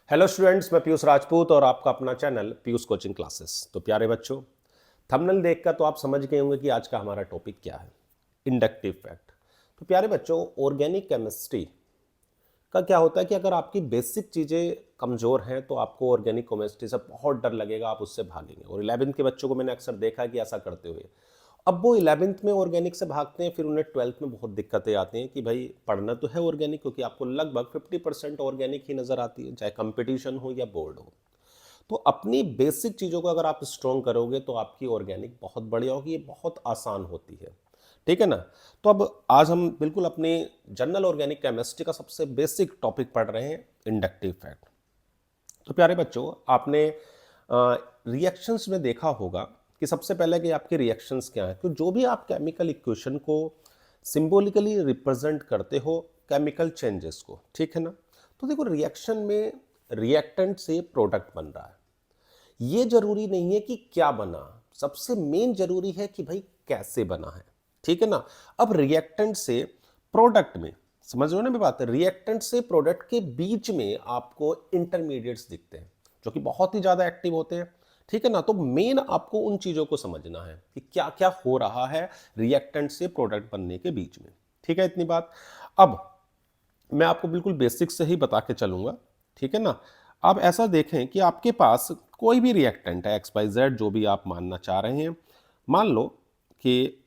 Hello students, मैं पीयूष राजपूत और आपका अपना चैनल पीयूष कोचिंग क्लासेस। तो प्यारे बच्चों, थंबनेल देखकर तो आप समझ गए होंगे कि आज का हमारा टॉपिक क्या है। Inductive fact. तो प्यारे बच्चों, ऑर्गेनिक केमिस्ट्री का क्या होता है कि अगर आपकी बेसिक चीज़ें कमज़ोर हैं तो आपको ऑर्गेनिक केमिस्ट्री से बहुत डर लगेगा, आप उससे भागेंगे। और 11th के बच्चों को मैंने अक्सर देखा है कि ऐसा करते हुए अब वो 11th में ऑर्गेनिक से भागते हैं, फिर उन्हें 12th में बहुत दिक्कतें आती हैं कि भाई पढ़ना तो है ऑर्गेनिक, क्योंकि आपको लगभग 50% ऑर्गेनिक ही नज़र आती है, चाहे कंपटीशन हो या बोर्ड हो। तो अपनी बेसिक चीज़ों को अगर आप स्ट्रॉन्ग करोगे तो आपकी ऑर्गेनिक बहुत बढ़िया होगी, ये बहुत आसान होती है। ठीक है ना। तो अब आज हम बिल्कुल अपनी जनरल ऑर्गेनिक केमिस्ट्री का सबसे बेसिक टॉपिक पढ़ रहे हैं, इंडक्टिव फैक्ट। तो प्यारे बच्चों, आपने रिएक्शंस में देखा होगा कि सबसे पहले कि आपके रिएक्शंस क्या हैं। तो जो भी आप केमिकल इक्वेशन को सिंबॉलिकली रिप्रेजेंट करते हो, केमिकल चेंजेस को, ठीक है ना। तो देखो, रिएक्शन में रिएक्टेंट से प्रोडक्ट बन रहा है। ये जरूरी नहीं है कि क्या बना, सबसे मेन जरूरी है कि भाई कैसे बना है। ठीक है ना। अब रिएक्टेंट से प्रोडक्ट में, समझ रहे हो ना मेरी बात, रिएक्टेंट से प्रोडक्ट के बीच में आपको इंटरमीडिएट्स दिखते हैं जो कि बहुत ही ज्यादा एक्टिव होते हैं। ठीक है ना। तो मेन आपको उन चीजों को समझना है कि क्या क्या हो रहा है रिएक्टेंट से प्रोडक्ट बनने के बीच में। ठीक है, इतनी बात। अब मैं आपको बिल्कुल बेसिक से ही बता के चलूंगा। ठीक है ना। आप ऐसा देखें कि आपके पास कोई भी रिएक्टेंट है, एक्स वाई जेड, जो भी आप मानना चाह रहे हैं। मान लो कि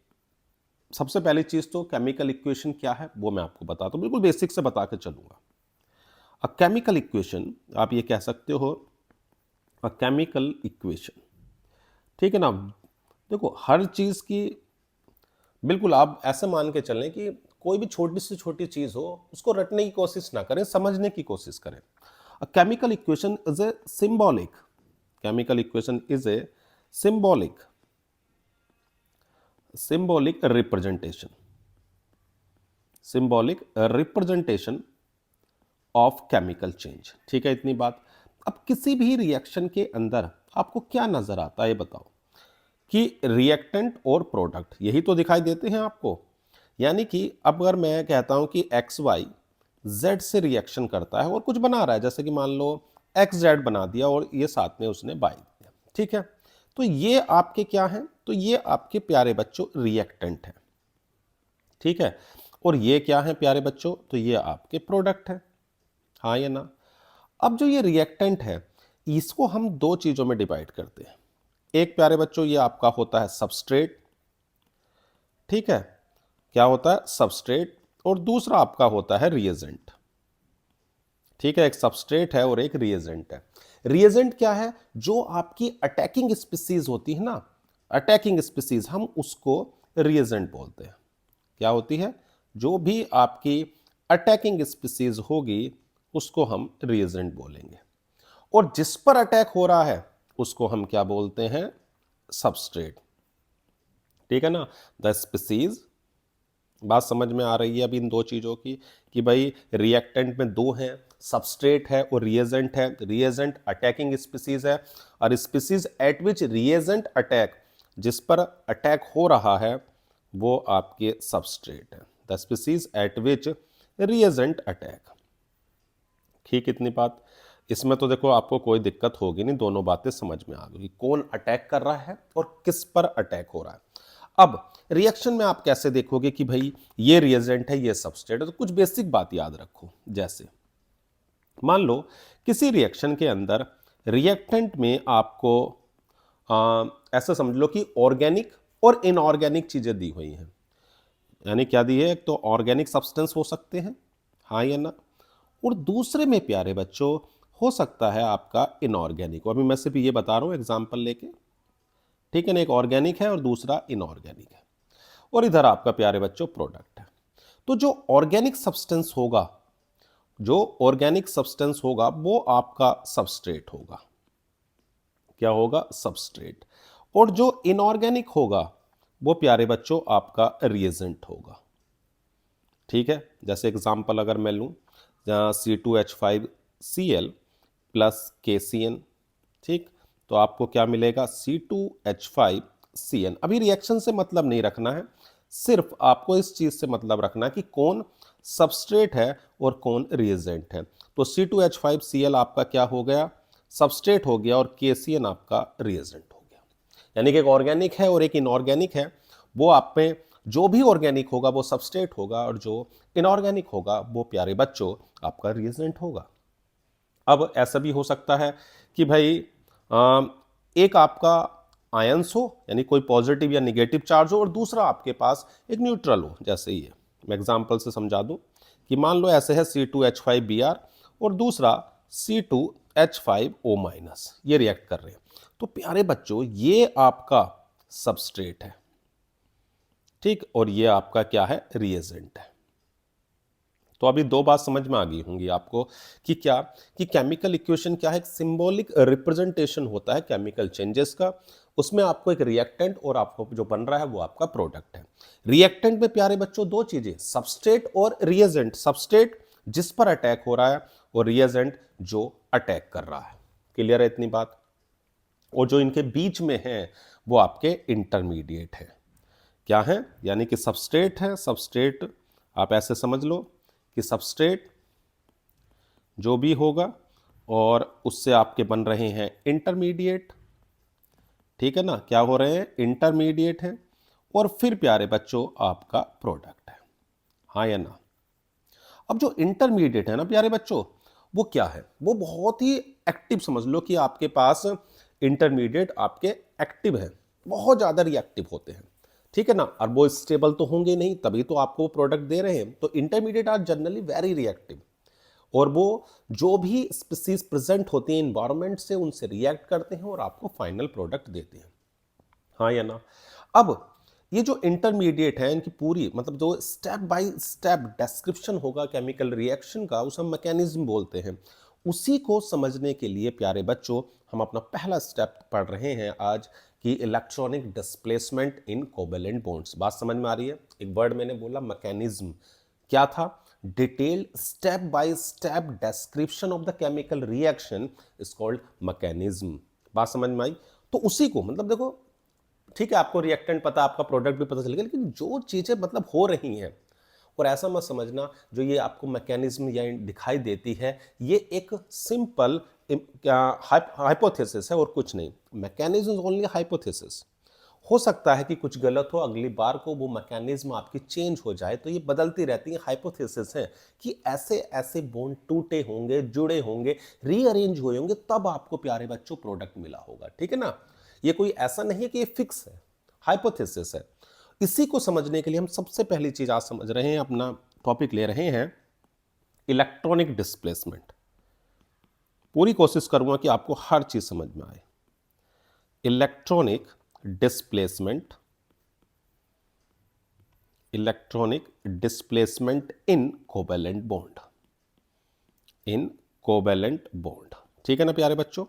सबसे पहली चीज तो केमिकल इक्वेशन क्या है वो मैं आपको बताता हूं, बिल्कुल बेसिक से बता के चलूंगा। अ केमिकल इक्वेशन, आप ये कह सकते हो अ केमिकल इक्वेशन। ठीक है ना। देखो, हर चीज की बिल्कुल आप ऐसे मान के चलें कि कोई भी छोटी से छोटी चीज हो उसको रटने की कोशिश ना करें, समझने की कोशिश करें। A chemical equation is a symbolic, chemical equation is a symbolic representation of chemical change। ठीक है, इतनी बात। अब किसी भी रिएक्शन के अंदर आपको क्या नजर आता है ये बताओ, कि रिएक्टेंट और प्रोडक्ट यही तो दिखाई देते हैं आपको। यानी कि अब अगर मैं कहता हूं कि एक्स वाई जेड से रिएक्शन करता है और कुछ बना रहा है, जैसे कि मान लो एक्स जेड बना दिया और ये साथ में उसने बाई दिया। ठीक है। तो ये आपके क्या हैं, तो ये आपके प्यारे बच्चों रिएक्टेंट है। ठीक है। और ये क्या है प्यारे बच्चों, तो ये आपके प्रोडक्ट है। हाँ या ना। अब जो ये रिएक्टेंट है, इसको हम दो चीजों में डिवाइड करते हैं। एक प्यारे बच्चों ये आपका होता है सबस्ट्रेट। ठीक है, क्या होता है सबस्ट्रेट। और दूसरा आपका होता है रिएजेंट। ठीक है, एक सबस्ट्रेट है और एक रिएजेंट है। रिएजेंट क्या है, जो आपकी अटैकिंग स्पीसीज होती है ना, अटैकिंग स्पीसीज, हम उसको रिएजेंट बोलते हैं। क्या होती है, जो भी आपकी अटैकिंग स्पीसीज होगी उसको हम रिएजेंट बोलेंगे। और जिस पर अटैक हो रहा है उसको हम क्या बोलते हैं, सबस्ट्रेट। ठीक है ना। द स्पीसीज, बात समझ में आ रही है अभी इन दो चीजों की, कि भाई रिएक्टेंट में दो हैं, सबस्ट्रेट है और रिएजेंट है। रिएजेंट अटैकिंग स्पीसीज है, और स्पीसीज एट विच रिएजेंट अटैक, जिस पर अटैक हो रहा है वो आपके सबस्ट्रेट है। The species eight which reagent attack. ठीक, इतनी बात। इसमें तो देखो आपको कोई दिक्कत होगी नहीं, दोनों बातें समझ में आ गई, कौन अटैक कर रहा है और किस पर अटैक हो रहा है। अब रिएक्शन में आप कैसे देखोगे कि भाई ये रिएजेंट है ये सबस्ट्रेट है, तो कुछ बेसिक बात याद रखो। जैसे मान लो किसी रिएक्शन के अंदर रिएक्टेंट में आपको ऐसा समझ लो कि ऑर्गेनिक और इनऑर्गेनिक चीजें दी हुई हैं। यानी क्या दी है, एक तो ऑर्गेनिक सब्सटेंस हो सकते हैं, हाँ या ना, और दूसरे में प्यारे बच्चों हो सकता है आपका इनऑर्गेनिक। अभी मैं सिर्फ ये बता रहा हूं एग्जांपल लेके। ठीक है ना, एक ऑर्गेनिक है और दूसरा इनऑर्गेनिक है, और इधर आपका प्यारे बच्चों प्रोडक्ट है। तो जो ऑर्गेनिक सब्सटेंस होगा, जो ऑर्गेनिक सब्सटेंस होगा वो आपका सबस्ट्रेट होगा। क्या होगा, सबस्ट्रेट। और जो इनऑर्गेनिक होगा वो प्यारे बच्चों आपका रिएजेंट होगा। ठीक है, जैसे एग्जांपल अगर मैं लूं, जहां C2H5Cl प्लस KCN। ठीक, तो आपको क्या मिलेगा, C2H5Cn। अभी रिएक्शन से मतलब नहीं रखना है, सिर्फ आपको इस चीज से मतलब रखना है कि कौन सबस्ट्रेट है और कौन रिएजेंट है। तो C2H5Cl आपका क्या हो गया, सबस्ट्रेट हो गया, और KCN आपका रिएजेंट हो गया। यानी कि एक ऑर्गेनिक है और एक इनऑर्गेनिक है। वो आप में जो भी ऑर्गेनिक होगा वो सबस्ट्रेट होगा, और जो इनऑर्गेनिक होगा वो प्यारे बच्चों आपका रिएजेंट होगा। अब ऐसा भी हो सकता है कि भाई एक आपका आयंस हो, यानी कोई पॉजिटिव या निगेटिव चार्ज हो, और दूसरा आपके पास एक न्यूट्रल हो। जैसे ये मैं एग्जांपल से समझा दूं कि मान लो ऐसे है C2H5Br और दूसरा C2H5O-, ये रिएक्ट कर रहे हैं। तो प्यारे बच्चों ये आपका सबस्ट्रेट है, ठीक, और ये आपका क्या है, रिएजेंट है। तो अभी दो बात समझ में आ गई होंगी आपको कि क्या, कि केमिकल इक्वेशन क्या है, एक सिंबॉलिक रिप्रेजेंटेशन होता है केमिकल चेंजेस का। उसमें आपको एक रिएक्टेंट और आपको जो बन रहा है वो आपका प्रोडक्ट है। रिएक्टेंट में प्यारे बच्चों दो चीजें, सबस्ट्रेट और रिएजेंट। सबस्ट्रेट जिस पर अटैक हो रहा है, और रिएजेंट जो अटैक कर रहा है। क्लियर है इतनी बात। और जो इनके बीच में है वो आपके इंटरमीडिएट है। क्या है, यानी कि सबस्ट्रेट है, सबस्ट्रेट आप ऐसे समझ लो कि सबस्ट्रेट जो भी होगा और उससे आपके बन रहे हैं इंटरमीडिएट, ठीक है ना, क्या हो रहे हैं, इंटरमीडिएट है, और फिर प्यारे बच्चों आपका प्रोडक्ट है। हाँ या ना। अब जो इंटरमीडिएट है ना प्यारे बच्चों, वो क्या है, वो बहुत ही एक्टिव, समझ लो कि आपके पास इंटरमीडिएट आपके एक्टिव है, बहुत ज्यादा रिएक्टिव होते हैं, ठीक है ना, और वो स्टेबल तो होंगे नहीं, तभी तो आपको प्रोडक्ट दे रहे हैं। तो intermediate are generally very reactive, और वो जो भी स्पीसीज प्रेजेंट होती हैं इन्वायरमेंट से, उनसे रिएक्ट करते हैं और आपको फाइनल प्रोडक्ट देते हैं। हाँ या ना। अब ये जो इंटरमीडिएट है, इनकी पूरी मतलब जो स्टेप बाय स्टेप डिस्क्रिप्शन होगा केमिकल रिएक्शन का, उसे हम मैकेनिज्म बोलते हैं। उसी को समझने के लिए प्यारे बच्चों हम अपना पहला स्टेप पढ़ रहे हैं आज, कि electronic displacement in covalent bonds. बात समझ में आ रही है। एक वर्ड मैंने बोला मैकेनिज्म, क्या था, detailed step by step description of the chemical reaction is called mechanism. बात समझ में आई। तो उसी को मतलब देखो, ठीक है, आपको रिएक्टेंट पता, आपका प्रोडक्ट भी पता चल गया, लेकिन जो चीजें मतलब हो रही हैं, और ऐसा मत समझना जो ये आपको मैकेनिज्म या दिखाई देती है ये एक सिंपल हाइपोथेसिस है और कुछ नहीं। Mechanism only hypothesis. हो सकता है कि कुछ गलत हो, अगली बार को वो मैकेनिज्म आपकी चेंज हो जाए, तो ये बदलती रहती है, हाइपोथेसिस है कि ऐसे ऐसे बॉन्ड टूटे होंगे, जुड़े होंगे, रीअरेंज हुए होंगे, तब आपको प्यारे बच्चों प्रोडक्ट मिला होगा, ठीक है ना। ये कोई ऐसा नहीं है कि ये फिक्स है, हाइपोथेसिस है। इसी को समझने के लिए हम सबसे पहली चीज आज समझ रहे हैं, अपना टॉपिक ले रहे हैं इलेक्ट्रॉनिक डिस्प्लेसमेंट। पूरी कोशिश करूंगा कि आपको हर चीज समझ में आए। Electronic displacement, electronic displacement in covalent bond, in covalent bond, ठीक है ना प्यारे बच्चों।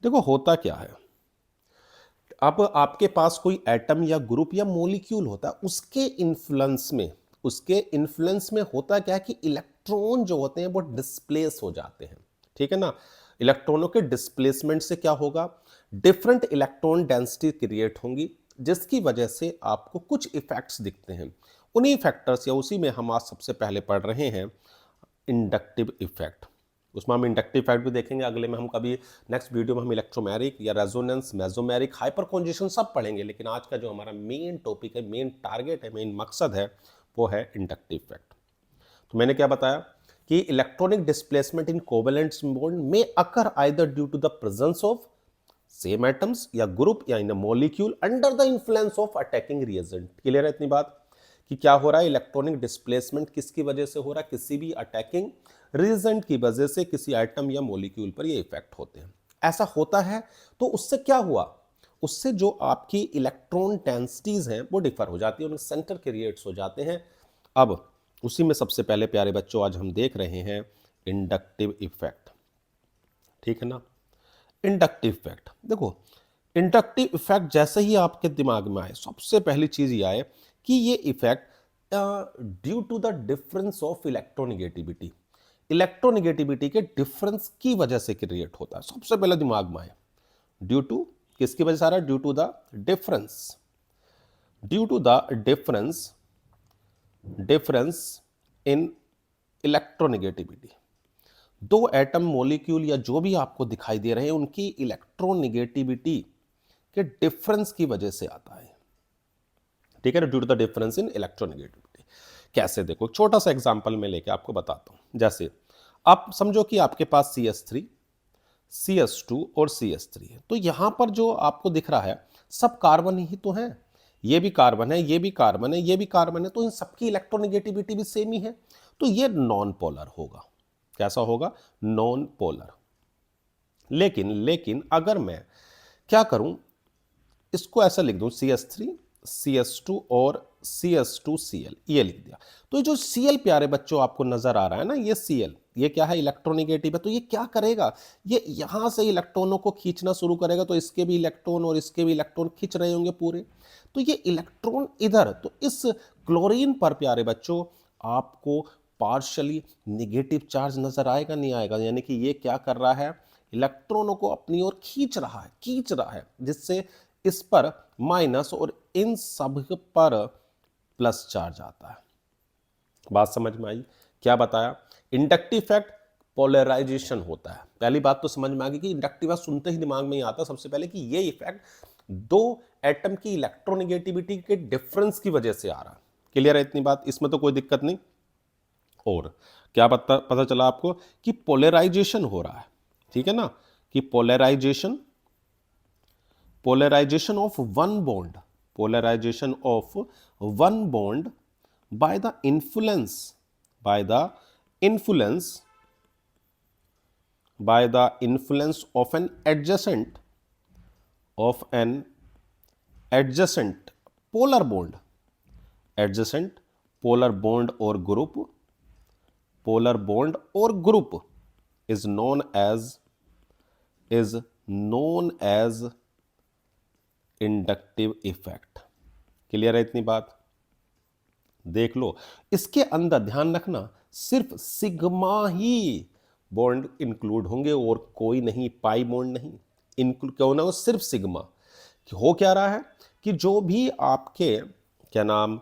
देखो होता क्या है, अब आपके पास कोई एटम या ग्रुप या मॉलिक्यूल होता है, उसके इन्फ्लुएंस में होता क्या है कि इलेक्ट्रॉन जो होते हैं वो डिस्प्लेस हो जाते हैं, ठीक है ना। इलेक्ट्रॉनों के डिस्प्लेसमेंट से क्या होगा, डिफरेंट इलेक्ट्रॉन डेंसिटी क्रिएट होंगी, जिसकी वजह से आपको कुछ इफेक्ट्स दिखते हैं। उन्हीं फैक्टर्स या उसी में हम आज सबसे पहले पढ़ रहे हैं इंडक्टिव इफेक्ट। उसमें हम इंडक्टिव इफेक्ट भी देखेंगे, अगले में हम कभी नेक्स्ट वीडियो में हम इलेक्ट्रोमैरिक या रेजोनेंस, मेसोमैरिक, हाइपर कॉन्जेशन सब पढ़ेंगे, लेकिन आज का जो हमारा मेन टॉपिक है, मेन टारगेट है, मेन मकसद है, वो है इंडक्टिव इफेक्ट। तो मैंने क्या बताया कि electronic displacement in covalent bond में occur either due to the presence of same atoms या ग्रुप या in a molecule under the influence of attacking reagent. Clear है इतनी बात कि क्या हो रहा है, इलेक्ट्रॉनिक डिस्प्लेसमेंट किसकी वजह से हो रहा है, किसी भी अटैकिंग रिएजेंट की वजह से किसी एटम या मॉलिक्यूल पर ये इफेक्ट होते हैं। ऐसा होता है तो उससे क्या हुआ, उससे जो आपकी इलेक्ट्रॉन डेंसिटीज हैं वो डिफर हो जाती है, उनके सेंटर क्रिएट्स हो जाते हैं। अब उसी में सबसे पहले प्यारे बच्चों आज हम देख रहे हैं इंडक्टिव इफेक्ट, ठीक है ना। इंडक्टिव इफेक्ट देखो, इंडक्टिव इफेक्ट जैसे ही आपके दिमाग में आए, सबसे पहली चीज ये आए कि ये effect due to the difference of electronegativity, electronegativity के डिफरेंस की वजह से क्रिएट होता है। सबसे पहले दिमाग में आए ड्यू टू, किसकी वजह से आ रहा है, due to the difference, due to the difference, difference in electronegativity. दो एटम मॉलिक्यूल या जो भी आपको दिखाई दे रहे हैं उनकी इलेक्ट्रोनेगेटिविटी के डिफरेंस की वजह से आता है, ठीक है ना, due to the difference in electronegativity. कैसे, देखो छोटा सा एग्जांपल मैं लेके आपको बताता हूं। जैसे आप समझो कि आपके पास CH3, CS2 और CS3 है, तो यहां पर जो आपको दिख रहा है सब कार्बन ही तो है, ये भी कार्बन है, ये भी कार्बन है, ये भी कार्बन है, तो इन सबकी इलेक्ट्रोनेगेटिविटी भी सेम ही है, तो ये नॉन पोलर होगा। कैसा होगा? Non polar. लेकिन अगर मैं क्या करूं, इसको ऐसा लिख दूं CH3 CS2 और CS2Cl, ये लिख दिया। तो ये जो Cl प्यारे बच्चों आपको नजर आ रहा है ना, ये Cl, ये क्या है? इलेक्ट्रोनेगेटिव है। तो ये क्या करेगा? ये यहां से इलेक्ट्रॉनों को खींचना शुरू करेगा, तो इसके भी इलेक्ट्रॉन और इसके भी इलेक्ट्रॉन खींच रहे होंगे पूरे, तो ये इलेक्ट्रॉन इधर, तो इस क्लोरीन पर प्यारे बच्चों आपको पार्शियली निगेटिव चार्ज नजर आएगा, नहीं आएगा? यानी कि ये क्या कर रहा है? इलेक्ट्रॉनों को अपनी ओर खींच रहा है, जिससे इस पर माइनस और इन सब पर प्लस चार्ज आता है। बात समझ में आई? क्या बताया? इंडक्टिव इफेक्ट पोलराइजेशन होता है। पहली बात तो समझ में आ गई कि इंडक्टिव सुनते ही दिमाग में ही आता सबसे पहले कि ये इफेक्ट दो एटम की इलेक्ट्रोनेगेटिविटी के डिफरेंस की वजह से आ रहा है। क्लियर है इतनी बात? इसमें तो कोई दिक्कत नहीं। और क्या पता चला आपको? कि पोलराइजेशन हो रहा है, ठीक है ना, कि polarisation of one bond, polarization of one bond by the influence of an adjacent polar bond, adjacent polar bond or group is known as inductive effect. Clear है इतनी बात? देख लो, इसके अंदर ध्यान रखना सिर्फ सिग्मा ही बॉन्ड इंक्लूड होंगे और कोई नहीं, पाई बॉन्ड नहीं इंक्लूड, क्यों ना हो, सिर्फ सिग्मा। हो क्या रहा है कि जो भी आपके क्या नाम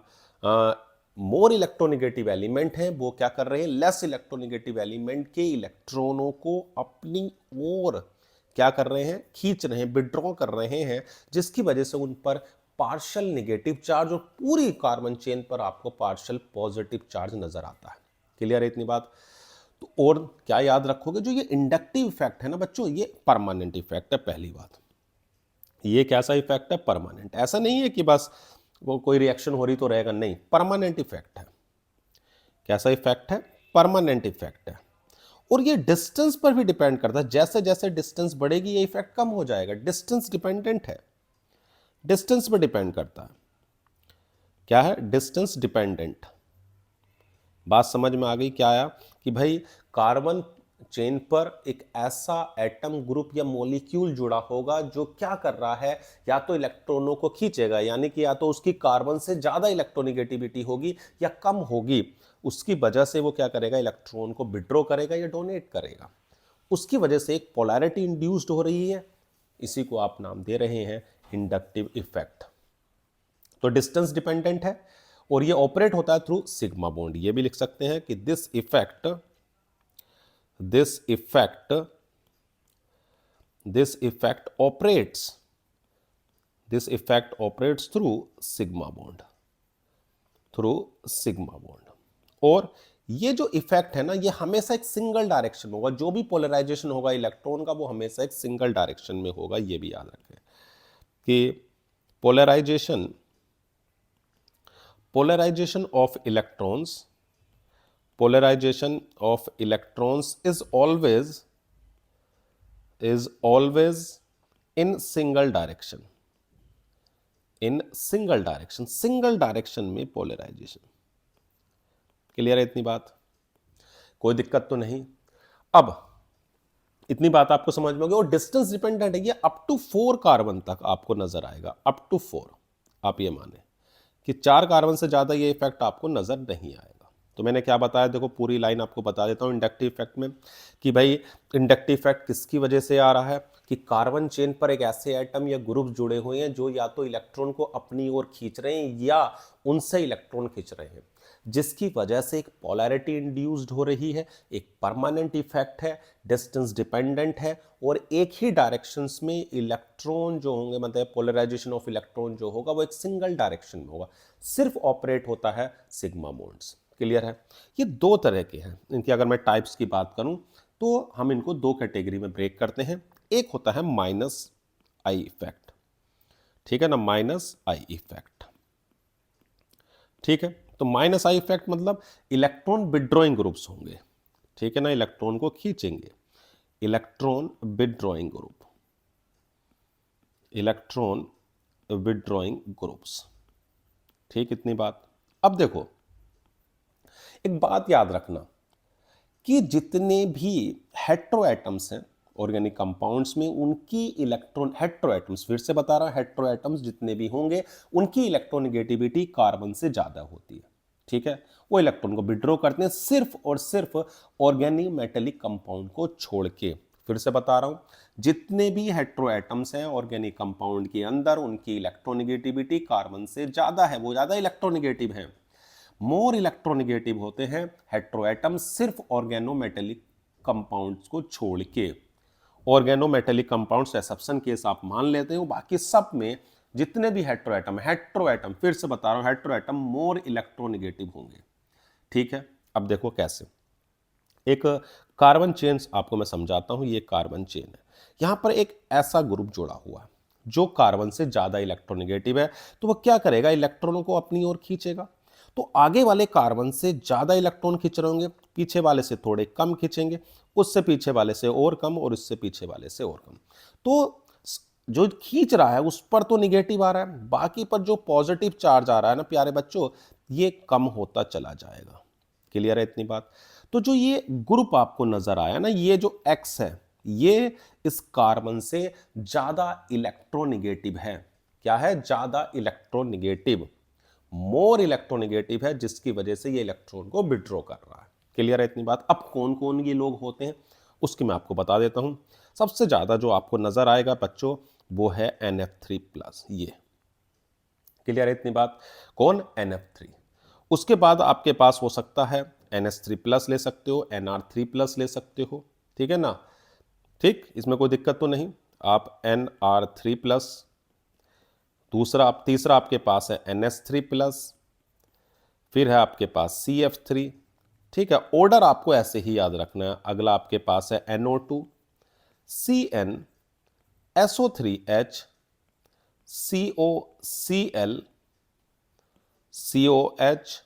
मोर इलेक्ट्रोनेगेटिव एलिमेंट हैं वो क्या कर रहे हैं? लेस इलेक्ट्रोनेगेटिव एलिमेंट के इलेक्ट्रॉनों को अपनी ओर क्या कर रहे हैं? खींच रहे हैं, विड्रॉ कर रहे हैं, जिसकी वजह से उन पर पार्शियल नेगेटिव चार्ज और पूरी कार्बन चेन पर आपको पार्शियल पॉजिटिव चार्ज नजर आता है। क्लियर है इतनी बात? तो और क्या याद रखोगे? जो ये इंडक्टिव इफेक्ट है ना बच्चों, ये परमानेंट इफेक्ट है। पहली बात, ये कैसा इफेक्ट है? परमानेंट। ऐसा नहीं है कि बस वो कोई रिएक्शन हो रही तो रहेगा, नहीं, परमानेंट इफेक्ट है। कैसा इफेक्ट है? परमानेंट इफेक्ट है। और ये डिस्टेंस पर भी डिपेंड करता है, जैसे जैसे डिस्टेंस बढ़ेगी ये इफेक्ट कम हो जाएगा। डिस्टेंस डिपेंडेंट है, डिस्टेंस पर डिपेंड करता है। क्या है? Distance dependent. बात समझ में आ गई? क्या आया कि भाई कार्बन चेन पर एक ऐसा एटम ग्रुप या मॉलिक्यूल जुड़ा होगा जो क्या कर रहा है? या तो इलेक्ट्रॉनों को खींचेगा, यानी कि या तो उसकी कार्बन से ज्यादा इलेक्ट्रोनेगेटिविटी होगी या कम होगी, उसकी वजह से वो क्या करेगा? इलेक्ट्रॉन को विड्रॉ करेगा या डोनेट करेगा। उसकी वजह से एक पोलैरिटी इंड्यूस्ड हो रही है, इसी को आप नाम दे रहे हैं इंडक्टिव इफेक्ट। तो डिस्टेंस डिपेंडेंट है और ये ऑपरेट होता है थ्रू सिग्मा बॉन्ड। ये भी लिख सकते हैं कि this effect operates through sigma bond. और ये जो इफेक्ट है ना, ये हमेशा एक सिंगल डायरेक्शन होगा। जो भी पोलराइजेशन होगा इलेक्ट्रॉन का वो हमेशा एक सिंगल डायरेक्शन में होगा। ये भी याद रखें कि polarization of electrons is always in single direction, single direction में polarization। क्लियर है इतनी बात? कोई दिक्कत तो नहीं? अब इतनी बात आपको समझ में होगी। और डिस्टेंस डिपेंडेंट है, ये अप टू 4 कार्बन तक आपको नजर आएगा, अप टू 4। आप ये माने कि 4 कार्बन से ज्यादा ये इफेक्ट आपको नजर नहीं आएगा। तो मैंने क्या बताया, देखो पूरी लाइन आपको बता देता हूं इंडक्टिव इफेक्ट में कि भाई इंडक्टिव इफेक्ट किसकी वजह से आ रहा है? कि कार्बन चेन पर एक ऐसे एटम या ग्रुप जुड़े हुए हैं जो या तो इलेक्ट्रॉन को अपनी ओर खींच रहे हैं या उनसे इलेक्ट्रॉन खींच रहे हैं। जिसकी वजह से एक पोलैरिटी इंड्यूस्ड हो रही है, एक परमानेंट इफेक्ट है, डिस्टेंस डिपेंडेंट है, और एक ही डायरेक्शंस में इलेक्ट्रॉन जो होंगे, मतलब पोलराइजेशन ऑफ इलेक्ट्रॉन जो होगा वो एक सिंगल डायरेक्शन में होगा, सिर्फ ऑपरेट होता है सिग्मा बॉन्ड्स। क्लियर है? ये दो तरह के हैं। इनकी अगर मैं टाइप्स की बात करूं तो हम इनको दो कैटेगरी में ब्रेक करते हैं। एक होता है माइनस आई इफेक्ट, ठीक है ना, माइनस आई इफेक्ट। ठीक है, तो माइनस आई इफेक्ट मतलब इलेक्ट्रॉन विड्रॉइंग ग्रुप्स होंगे, ठीक है ना, इलेक्ट्रॉन को खींचेंगे, electron withdrawing group, electron withdrawing groups. ठीक, इतनी बात। अब देखो, एक बात याद रखना कि जितने भी हेट्रो एटम्स हैं ऑर्गेनिक कंपाउंड्स में, उनकी इलेक्ट्रॉन, हेट्रो एटम्स, फिर से बता रहा हूं, हेट्रो एटम्स जितने भी होंगे उनकी इलेक्ट्रोनेगेटिविटी कार्बन से ज्यादा होती है। ठीक है, वो इलेक्ट्रॉन को विड्रॉ करते हैं सिर्फ और सिर्फ ऑर्गेनिक मेटेलिक कंपाउंड को छोड़ के। फिर से बता रहा हूं, जितने भी हेट्रो एटम्स हैं ऑर्गेनिक कंपाउंड के अंदर, उनकी इलेक्ट्रोनेगेटिविटी कार्बन से ज्यादा है, वो ज्यादा इलेक्ट्रोनेगेटिव है। मोर इलेक्ट्रोनेगेटिव होते हैं हेट्रोएटम सिर्फ ऑर्गेनोमेटेलिक कंपाउंड्स को छोड़ के। ऑर्गेनोमेटेलिक कंपाउंड्स एक्सेप्शन केस आप मान लेते हो, बाकी सब में जितने भी हेट्रोएटम, फिर से बता रहा हूं, हेट्रोएटम मोर इलेक्ट्रोनेगेटिव होंगे। ठीक है, अब देखो कैसे। एक कार्बन चेन आपको मैं समझाता हूं, ये कार्बन चेन है, यहां पर एक ऐसा ग्रुप जुड़ा हुआ है जो कार्बन से ज्यादा इलेक्ट्रोनेगेटिव है, तो वह क्या करेगा, इलेक्ट्रॉनों को अपनी ओर खींचेगा। तो आगे वाले कार्बन से ज्यादा इलेक्ट्रॉन खींच रहे होंगे, पीछे वाले से थोड़े कम खींचेंगे, उससे पीछे वाले से और कम, और उससे पीछे वाले से और कम। तो जो खींच रहा है उस पर तो निगेटिव आ रहा है, बाकी पर जो पॉजिटिव चार्ज आ रहा है ना प्यारे बच्चों, ये कम होता चला जाएगा। क्लियर है इतनी बात? तो जो ये ग्रुप आपको नजर आया ना, ये जो एक्स है, ये इस कार्बन से ज्यादा इलेक्ट्रोनेगेटिव है। क्या है? ज्यादा इलेक्ट्रोनेगेटिव, मोर इलेक्ट्रोनेगेटिव है, जिसकी वजह से ये इलेक्ट्रॉन को विड्रॉ कर रहा है। क्लियर है इतनी बात? अब कौन कौन ये लोग होते हैं उसकी मैं आपको बता देता हूं। सबसे ज्यादा जो आपको नजर आएगा बच्चों, वो है NF3+, ये। क्लियर है इतनी बात? कौन? NF3। उसके बाद आपके पास हो सकता है NH3+ ले सकते हो, NR3+ ले सकते हो, ठीक है ना? ठीक, इसमें कोई दिक्कत तो नहीं। आप NR3+, तीसरा आपके पास है NH3+, फिर है आपके पास CF3। ठीक है, ऑर्डर आपको ऐसे ही याद रखना है। अगला आपके पास है NO2, CN, SO3H, COCl, COH,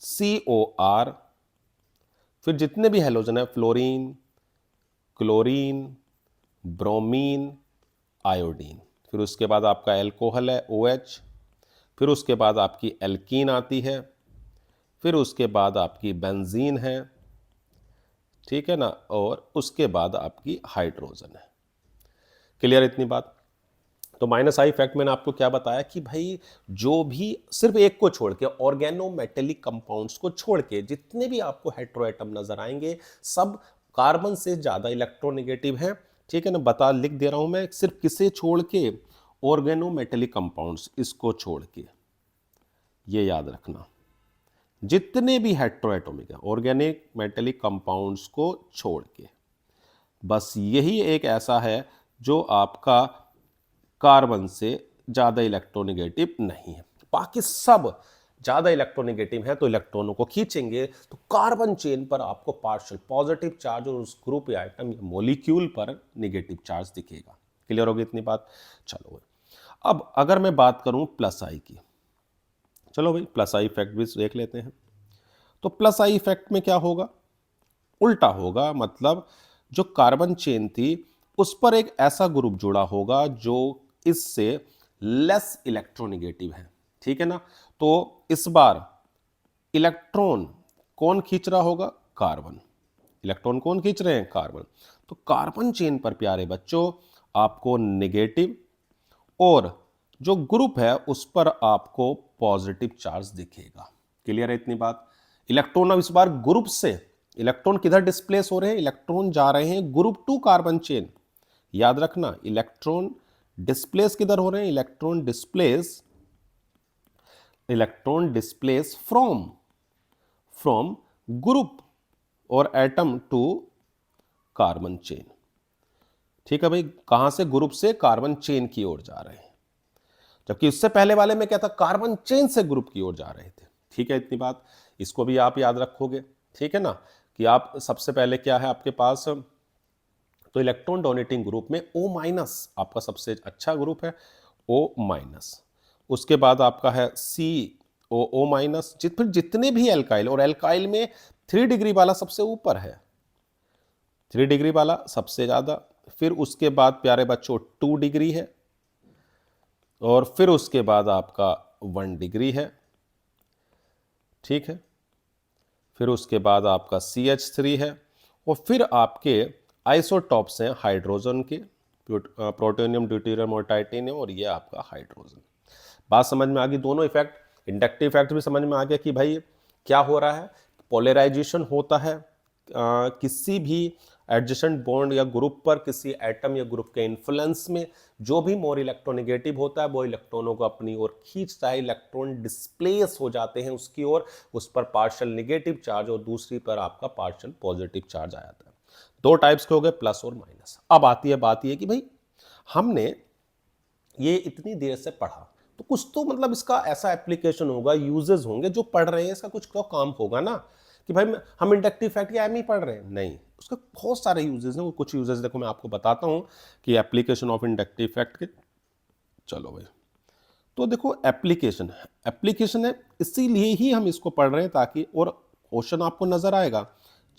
COR, फिर जितने भी हेलोजन है, फ्लोरीन, क्लोरीन, ब्रोमीन, आयोडीन, फिर उसके बाद आपका एल्कोहल है OH, फिर उसके बाद आपकी एल्कीन आती है, फिर उसके बाद आपकी बेंजीन है, ठीक है ना, और उसके बाद आपकी हाइड्रोजन है। क्लियर इतनी बात? तो माइनस आई इफेक्ट मैंने आपको क्या बताया कि भाई जो भी सिर्फ एक को छोड़ के, ऑर्गेनोमेटेलिक कंपाउंड्स को छोड़ के, जितने भी आपको हेट्रोएटम नजर आएंगे सब कार्बन से ज्यादा इलेक्ट्रोनेगेटिव है। ठीक है ना, बता लिख दे रहा हूं मैं, सिर्फ किसे छोड़ के? ऑर्गेनोमेटेलिक कंपाउंड्स, इसको छोड़ के, ये याद रखना। जितने भी हेट्रोएटॉमिक है ऑर्गेनिक मेटेलिक कंपाउंड्स को छोड़ के, बस यही एक ऐसा है जो आपका कार्बन से ज्यादा इलेक्ट्रोनेगेटिव नहीं है। बाकी सब ज्यादा इलेक्ट्रोनेगेटिव है तो इलेक्ट्रॉनों को खींचेंगे, तो कार्बन चेन पर आपको पार्शियल पॉजिटिव चार्ज और उस ग्रुप या आइटम या मॉलिक्यूल पर नेगेटिव चार्ज दिखेगा। क्लियर होगी इतनी बात? चलो, अब अगर मैं बात करूं प्लस आई की, चलो भाई प्लस आई इफेक्ट भी देख लेते हैं। तो प्लस आई इफेक्ट में क्या होगा? उल्टा होगा, मतलब जो कार्बन चेन थी उस पर एक ऐसा ग्रुप जुड़ा होगा जो इससे लेस इलेक्ट्रोनेगेटिव है। ठीक है ना, तो इस बार इलेक्ट्रॉन कौन खींच रहा होगा? कार्बन। इलेक्ट्रॉन कौन खींच रहे हैं? कार्बन। तो कार्बन चेन पर प्यारे बच्चों आपको नेगेटिव, और जो ग्रुप है उस पर आपको पॉजिटिव चार्ज दिखेगा। क्लियर है इतनी बात? इलेक्ट्रॉन अब इस बार ग्रुप से, इलेक्ट्रॉन किधर डिस्प्लेस हो रहे हैं? इलेक्ट्रॉन जा रहे हैं ग्रुप टू कार्बन चेन। याद रखना, इलेक्ट्रॉन डिस्प्लेस किधर हो रहे हैं? Electron displace electron displace from group और एटम टू कार्बन चेन। ठीक है भाई, कहां से? ग्रुप से कार्बन चेन की ओर जा रहे हैं, जबकि उससे पहले वाले में क्या था? कार्बन चेन से ग्रुप की ओर जा रहे थे। ठीक है, इतनी बात, इसको भी आप याद रखोगे। ठीक है ना, कि आप सबसे पहले क्या है आपके पास, तो इलेक्ट्रॉन डोनेटिंग ग्रुप में O माइनस आपका सबसे अच्छा ग्रुप है, O माइनस। उसके बाद आपका है COO माइनस। फिर जितने भी एल्काइल, और एल्काइल में 3 डिग्री वाला सबसे ऊपर है, 3 डिग्री वाला सबसे ज्यादा। फिर उसके बाद प्यारे बच्चों 2 डिग्री है, और फिर उसके बाद आपका 1 डिग्री है। ठीक है, फिर उसके बाद आपका CH3 है, और फिर आपके आइसोटॉप्स हैं हाइड्रोजन के, प्रोटोनियम, ड्यूटेरियम और टाइटेनियम, और ये आपका हाइड्रोजन। बात समझ में आ गई? दोनों इफेक्ट, इंडक्टिव इफेक्ट भी समझ में आ गया कि भाई क्या हो रहा है, पोलराइजेशन होता है किसी भी एडजेसेंट बॉन्ड या ग्रुप पर, किसी एटम या ग्रुप के इन्फ्लुएंस में। जो भी मोर इलेक्ट्रोनेगेटिव होता है वो इलेक्ट्रॉनों को अपनी ओर खींचता है, इलेक्ट्रॉन डिस्प्लेस हो जाते हैं उसकी ओर, उस पर पार्शियल नेगेटिव चार्ज और दूसरी पर आपका पार्शियल पॉजिटिव चार्ज आ जाता है। 2 टाइप्स के हो गए, प्लस और माइनस। अब आती है बात ये कि भाई हमने ये इतनी देर से पढ़ा, तो कुछ तो मतलब इसका ऐसा एप्लीकेशन होगा, यूजेस होंगे, जो पढ़ रहे हैं इसका कुछ तो काम होगा ना, कि भाई हम इंडक्टिव फैक्ट या एम ही पढ़ रहे हैं। नहीं, उसके बहुत सारे यूजेस हैं। वो कुछ यूजेस देखो मैं आपको बताता हूं कि एप्लीकेशन ऑफ इंडक्टिव फैक्ट के। चलो भाई, तो देखो एप्लीकेशन है, इसीलिए ही हम इसको पढ़ रहे हैं, ताकि, और क्वेश्चन आपको नजर आएगा,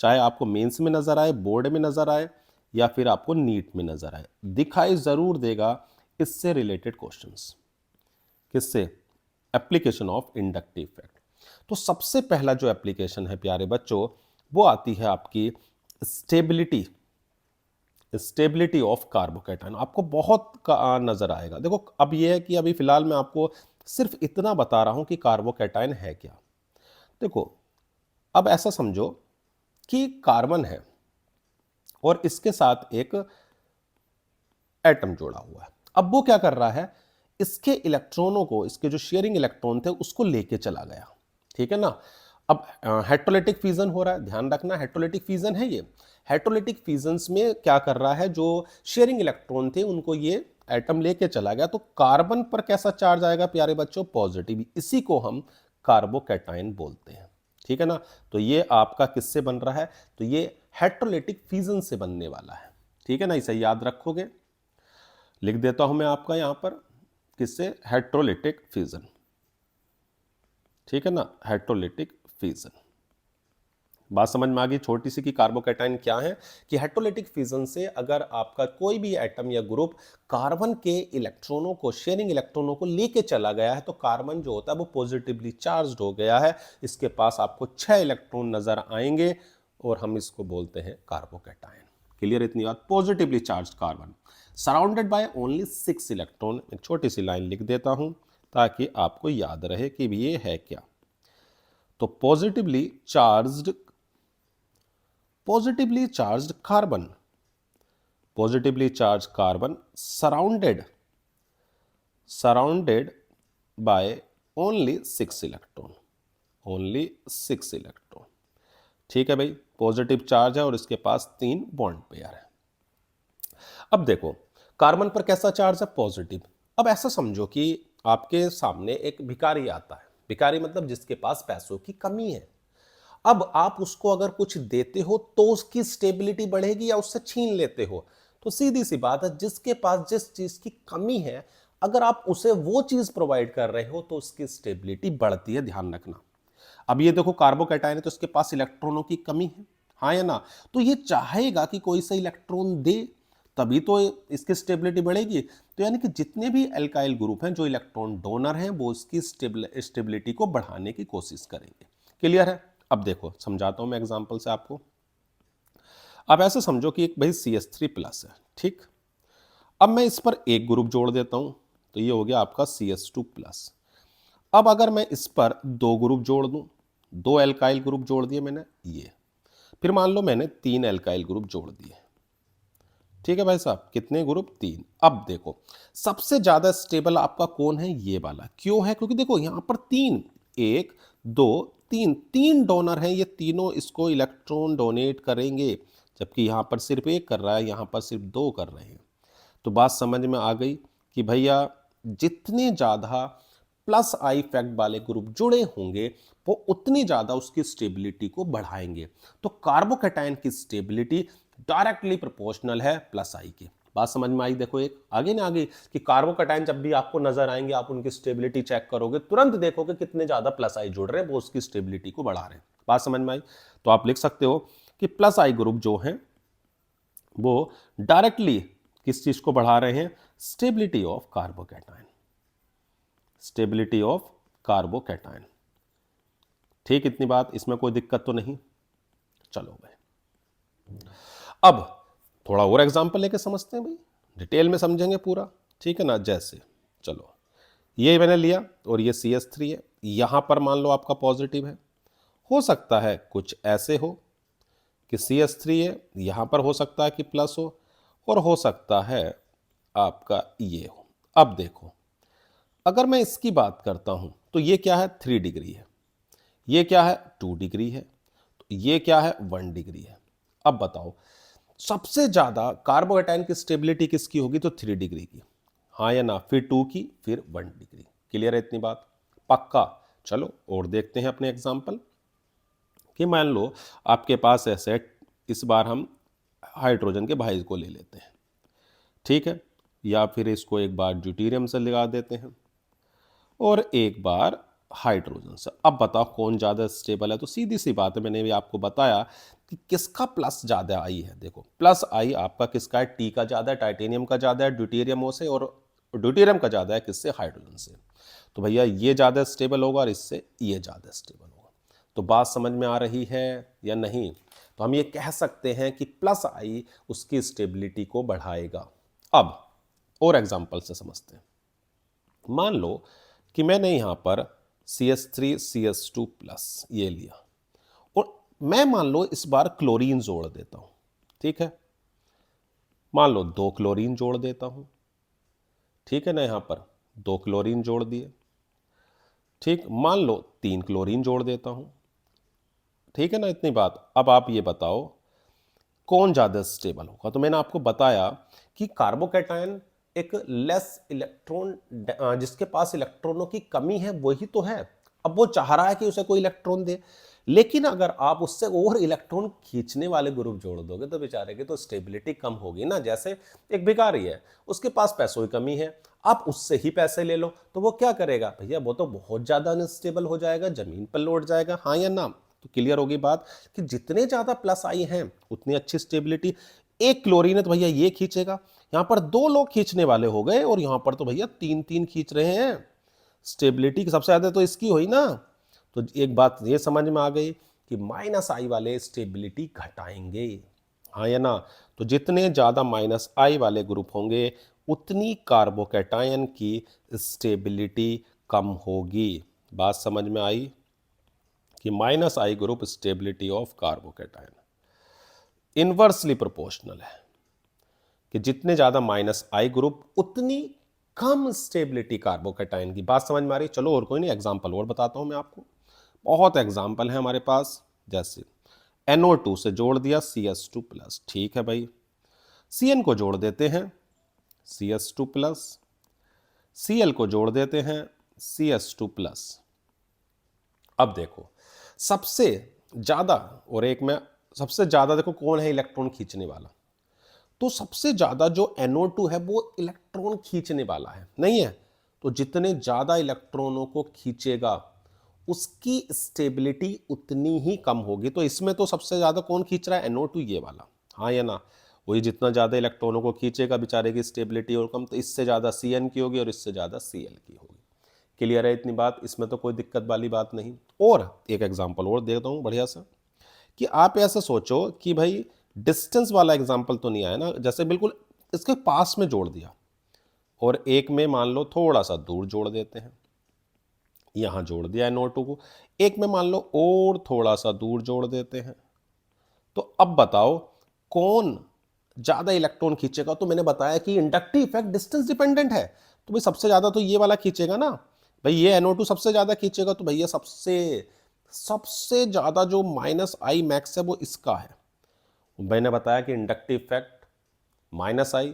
चाहे आपको मेंस में नजर आए, बोर्ड में नजर आए, या फिर आपको नीट में नजर आए, दिखाई जरूर देगा इससे रिलेटेड क्वेश्चंस। किससे? Application of inductive fact. तो सबसे पहला जो एप्लीकेशन है प्यारे बच्चों, वो आती है आपकी स्टेबिलिटी ऑफ कार्बोकैटायन। आपको बहुत नजर आएगा। देखो अब ये है कि अभी फिलहाल मैं आपको सिर्फ इतना बता रहा हूं कि कार्बोकैटायन है क्या। देखो अब ऐसा समझो कि कार्बन है और इसके साथ एक एटम जोड़ा हुआ है। अब वो क्या कर रहा है, इसके इलेक्ट्रॉनों को, इसके जो शेयरिंग इलेक्ट्रॉन थे उसको लेके चला गया। ठीक है ना। अब हेट्रोलिटिक फ्यूजन हो रहा है, ध्यान रखना, हेट्रोलिटिक फ्यूजन है ये। हेट्रोलिटिक फ्यूजन्स में क्या कर रहा है, जो शेयरिंग इलेक्ट्रॉन थे उनको ये एटम लेके चला गया। तो कार्बन पर कैसा चार्ज आएगा प्यारे बच्चों? पॉजिटिव। इसी को हम कार्बोकैटायन बोलते हैं। ठीक है ना। तो ये आपका किससे बन रहा है? तो ये हेट्रोलिटिक फ्यूजन से बनने वाला है। ठीक है ना, इसे याद रखोगे। लिख देता हूं मैं आपका यहां पर, किससे? Heterolytic fusion. ठीक है ना, हेट्रोलिटिक फ्यूजन। बात समझ में आ गई छोटी सी कि कार्बोकैटायन क्या है। कि हेट्रोलिटिक फ्यूजन से अगर आपका कोई भी एटम या ग्रुप कार्बन के इलेक्ट्रॉनों को, शेयरिंग इलेक्ट्रॉनों को लेके चला गया है, तो कार्बन जो होता है वो पॉजिटिवली चार्ज्ड हो गया है। इसके पास आपको 6 इलेक्ट्रॉन नजर आएंगे और हम इसको बोलते हैं कार्बोकैटायन। क्लियर इतनी बात? Positively charged carbon surrounded by only 6 electron. एक छोटी सी लाइन लिख देता हूं ताकि आपको याद रहे कि ये है क्या। तो positively charged carbon, positively charge carbon surrounded by only 6 electron, only 6 electron. ठीक है भाई, पॉजिटिव चार्ज है और इसके पास 3 बॉन्ड पेयर है। अब देखो कार्बन पर कैसा चार्ज है? पॉजिटिव। अब ऐसा समझो कि आपके सामने एक भिखारी आता है। भिखारी मतलब जिसके पास पैसों की कमी है। अब आप उसको अगर कुछ देते हो तो उसकी स्टेबिलिटी बढ़ेगी या उससे छीन लेते हो? तो सीधी सी बात है, जिसके पास जिस चीज की कमी है, अगर आप उसे वो चीज प्रोवाइड कर रहे हो तो उसकी स्टेबिलिटी बढ़ती है, ध्यान रखना। अब ये देखो कार्बोकैटायन है तो इसके पास इलेक्ट्रॉनों की कमी है, हाँ या ना। तो ये चाहेगा कि कोई सा इलेक्ट्रॉन दे, तभी तो इसकी स्टेबिलिटी बढ़ेगी। तो यानी कि जितने भी एल्काइल ग्रुप हैं जो इलेक्ट्रॉन डोनर हैं, वो इसकी स्टेबिलिटी को बढ़ाने की कोशिश करेंगे। क्लियर है? अब देखो समझाता हूं मैं एग्जांपल से आपको। अब ऐसे समझो कि एक भाई CH3+ है। ठीक, अब मैं इस पर एक ग्रुप जोड़ देता हूं, तो ये हो गया आपका CH2+। अब अगर मैं इस पर 2 ग्रुप जोड़ दूं, 2 एल्काइल ग्रुप जोड़ दिए मैंने, ये फिर मान लो मैंने 3 एल्काइल ग्रुप जोड़ दिए, ठीक है भाई साहब, कितने ग्रुप? 3। अब देखो सबसे ज्यादा स्टेबल आपका कौन है? ये वाला। क्यों है? क्योंकि देखो यहां पर 3, 1 2 3, 3 डोनर हैं, ये तीनों इसको इलेक्ट्रॉन डोनेट करेंगे, जबकि यहां पर सिर्फ एक कर रहा है, यहां पर सिर्फ 2 कर रहे हैं। तो बात समझ में आ गई कि भैया जितने ज़्यादा प्लस आई फैक्ट वाले ग्रुप जुड़े होंगे वो उतनी ज़्यादा उसकी स्टेबिलिटी को बढ़ाएंगे। तो कार्बोकैटायन की स्टेबिलिटी डायरेक्टली प्रोपोर्शनल है प्लस आई के। बात समझ में आई? देखो एक आगे ना आगे कि कार्बोकैटायन जब भी आपको नजर आएंगे आप उनकी स्टेबिलिटी चेक करोगे, तुरंत देखोगे कितने ज़्यादा प्लस आई जुड़ रहे हैं, वो उसकी स्टेबिलिटी को बढ़ा रहे हैं। बात समझ में आई? तो आप लिख सकते हो कि प्लस आई ग्रुप जो है वो डायरेक्टली किस चीज को बढ़ा रहे हैं? Stability of carbocation, stability of carbocation. ठीक, इतनी बात, इसमें कोई दिक्कत तो नहीं? चलो भाई अब थोड़ा और एग्जांपल लेके समझते हैं भाई, डिटेल में समझेंगे पूरा, ठीक है ना। जैसे चलो ये मैंने लिया और ये CH3 है, यहां पर मान लो आपका पॉजिटिव है, हो सकता है कुछ ऐसे हो कि CH3 है, यहां पर हो सकता है कि प्लस हो, और हो सकता है आपका ये हो। अब देखो अगर मैं इसकी बात करता हूं तो ये क्या है? 3 डिग्री है, ये क्या है? 2 डिग्री है, तो ये क्या है? 1 डिग्री है। अब बताओ सबसे ज्यादा कार्बोकैटायन की स्टेबिलिटी किसकी होगी? तो 3 डिग्री की, हाँ या ना? फिर 2 की, फिर 1 डिग्री। क्लियर है इतनी बात? पक्का। चलो और देखते हैं अपने एग्जाम्पल कि मान लो आपके पास ऐसे, इस बार हम हाइड्रोजन के भाई को ले लेते हैं, ठीक है, या फिर इसको एक बार ड्यूटेरियम से लगा देते हैं और एक बार हाइड्रोजन से। अब बताओ कौन ज़्यादा स्टेबल है? तो सीधी सी बात है, मैंने भी आपको बताया कि किसका प्लस ज़्यादा आई है। देखो प्लस आई आपका किसका है? टी का ज़्यादा है, टाइटेनियम का ज़्यादा है ड्यूटेरियम से, और ड्यूटेरियम का ज़्यादा है किससे? हाइड्रोजन से। तो भैया ये ज़्यादा स्टेबल होगा और इससे ये ज़्यादा स्टेबल होगा। तो बात समझ में आ रही है या नहीं? तो हम ये कह सकते हैं कि प्लस आई उसकी स्टेबिलिटी को बढ़ाएगा। अब और एग्जांपल से समझते हैं। मान लो कि मैंने यहां पर CH3 CH2 प्लस ये लिया और मैं मान लो इस बार क्लोरीन जोड़ देता हूं, ठीक है, मान लो 2 क्लोरीन जोड़ देता हूं, ठीक है ना, यहां पर 2 क्लोरीन जोड़ दिए, ठीक, मान लो 3 क्लोरीन जोड़ देता हूं, ठीक है ना, इतनी बात। अब आप ये बताओ कौन ज्यादा स्टेबल होगा? तो मैंने आपको बताया कि कार्बोकैटायन एक लेस इलेक्ट्रॉन, जिसके पास इलेक्ट्रॉनों की कमी है वही तो है। अब वो चाह रहा है कि उसे कोई इलेक्ट्रॉन दे, लेकिन अगर आप उससे और इलेक्ट्रॉन खींचने वाले ग्रुप जोड़ दोगे तो बेचारे की तो स्टेबिलिटी कम होगी ना। जैसे एक भिखारी है, उसके पास पैसों की कमी है, आप उससे ही पैसे ले लो तो वो क्या करेगा? भैया वो तो बहुत ज्यादा अनस्टेबल हो जाएगा, जमीन पर लौट जाएगा, हाँ या ना? तो क्लियर होगी बात कि जितने ज्यादा प्लस आई हैं उतनी अच्छी स्टेबिलिटी। एक क्लोरीन है तो भैया ये खींचेगा, यहां पर 2 लोग खींचने वाले हो गए और यहां पर तो भैया 3-3 खींच रहे हैं, स्टेबिलिटी सबसे ज्यादा तो इसकी हुई ना। तो एक बात ये समझ में आ गई कि माइनस आई वाले स्टेबिलिटी घटाएंगे, हाँ या ना? तो जितने ज्यादा माइनस आई वाले ग्रुप होंगे उतनी कार्बोकैटायन की स्टेबिलिटी कम होगी। बात समझ में आई कि minus I group stability of carbocation inversely proportional है, कि जितने ज्यादा माइनस आई ग्रुप उतनी कम स्टेबिलिटी कार्बोकैटायन की। बात समझ में आ रही? चलो और कोई नहीं, एग्जांपल और बताता हूं मैं आपको, बहुत एग्जांपल है हमारे पास। जैसे NO2 से जोड़ दिया CH2 प्लस, ठीक है भाई, Cn को जोड़ देते हैं CH2 प्लस, Cl को जोड़ देते हैं CH2 प्लस। अब देखो सबसे ज्यादा, और एक में सबसे ज्यादा देखो कौन है इलेक्ट्रॉन खींचने वाला? तो सबसे ज्यादा जो NO2 है वो इलेक्ट्रॉन खींचने वाला है, नहीं है? तो जितने ज्यादा इलेक्ट्रॉनों को खींचेगा उसकी स्टेबिलिटी उतनी ही कम होगी। तो इसमें तो सबसे ज्यादा कौन खींच रहा है? NO2, ये वाला, हाँ या ना? वही जितना ज्यादा इलेक्ट्रॉनों को खींचेगा बेचारे की स्टेबिलिटी और कम, तो इससे ज्यादा Cn की होगी और इससे ज्यादा Cl की होगी। क्लियर है इतनी बात? इसमें तो कोई दिक्कत वाली बात नहीं। और एक एग्जांपल और देता हूं बढ़िया सा, कि आप ऐसा सोचो कि भाई डिस्टेंस वाला एग्जांपल तो नहीं आया ना, जैसे बिल्कुल इसके पास में जोड़ दिया और एक में मान लो थोड़ा सा दूर जोड़ देते हैं, यहां जोड़ दिया NO2 को, एक में मान लो और थोड़ा सा दूर जोड़ देते हैं। तो अब बताओ कौन ज्यादा इलेक्ट्रॉन खींचेगा, तो मैंने बताया कि इंडक्टिव इफेक्ट डिस्टेंस डिपेंडेंट है, तो भाई सबसे ज्यादा तो ये वाला खींचेगा ना, भाई ये NO2 सबसे ज्यादा खींचेगा, तो भैया सबसे सबसे ज्यादा जो -I मैक्स है वो इसका है। मैंने बताया कि इंडक्टिव इफेक्ट -I,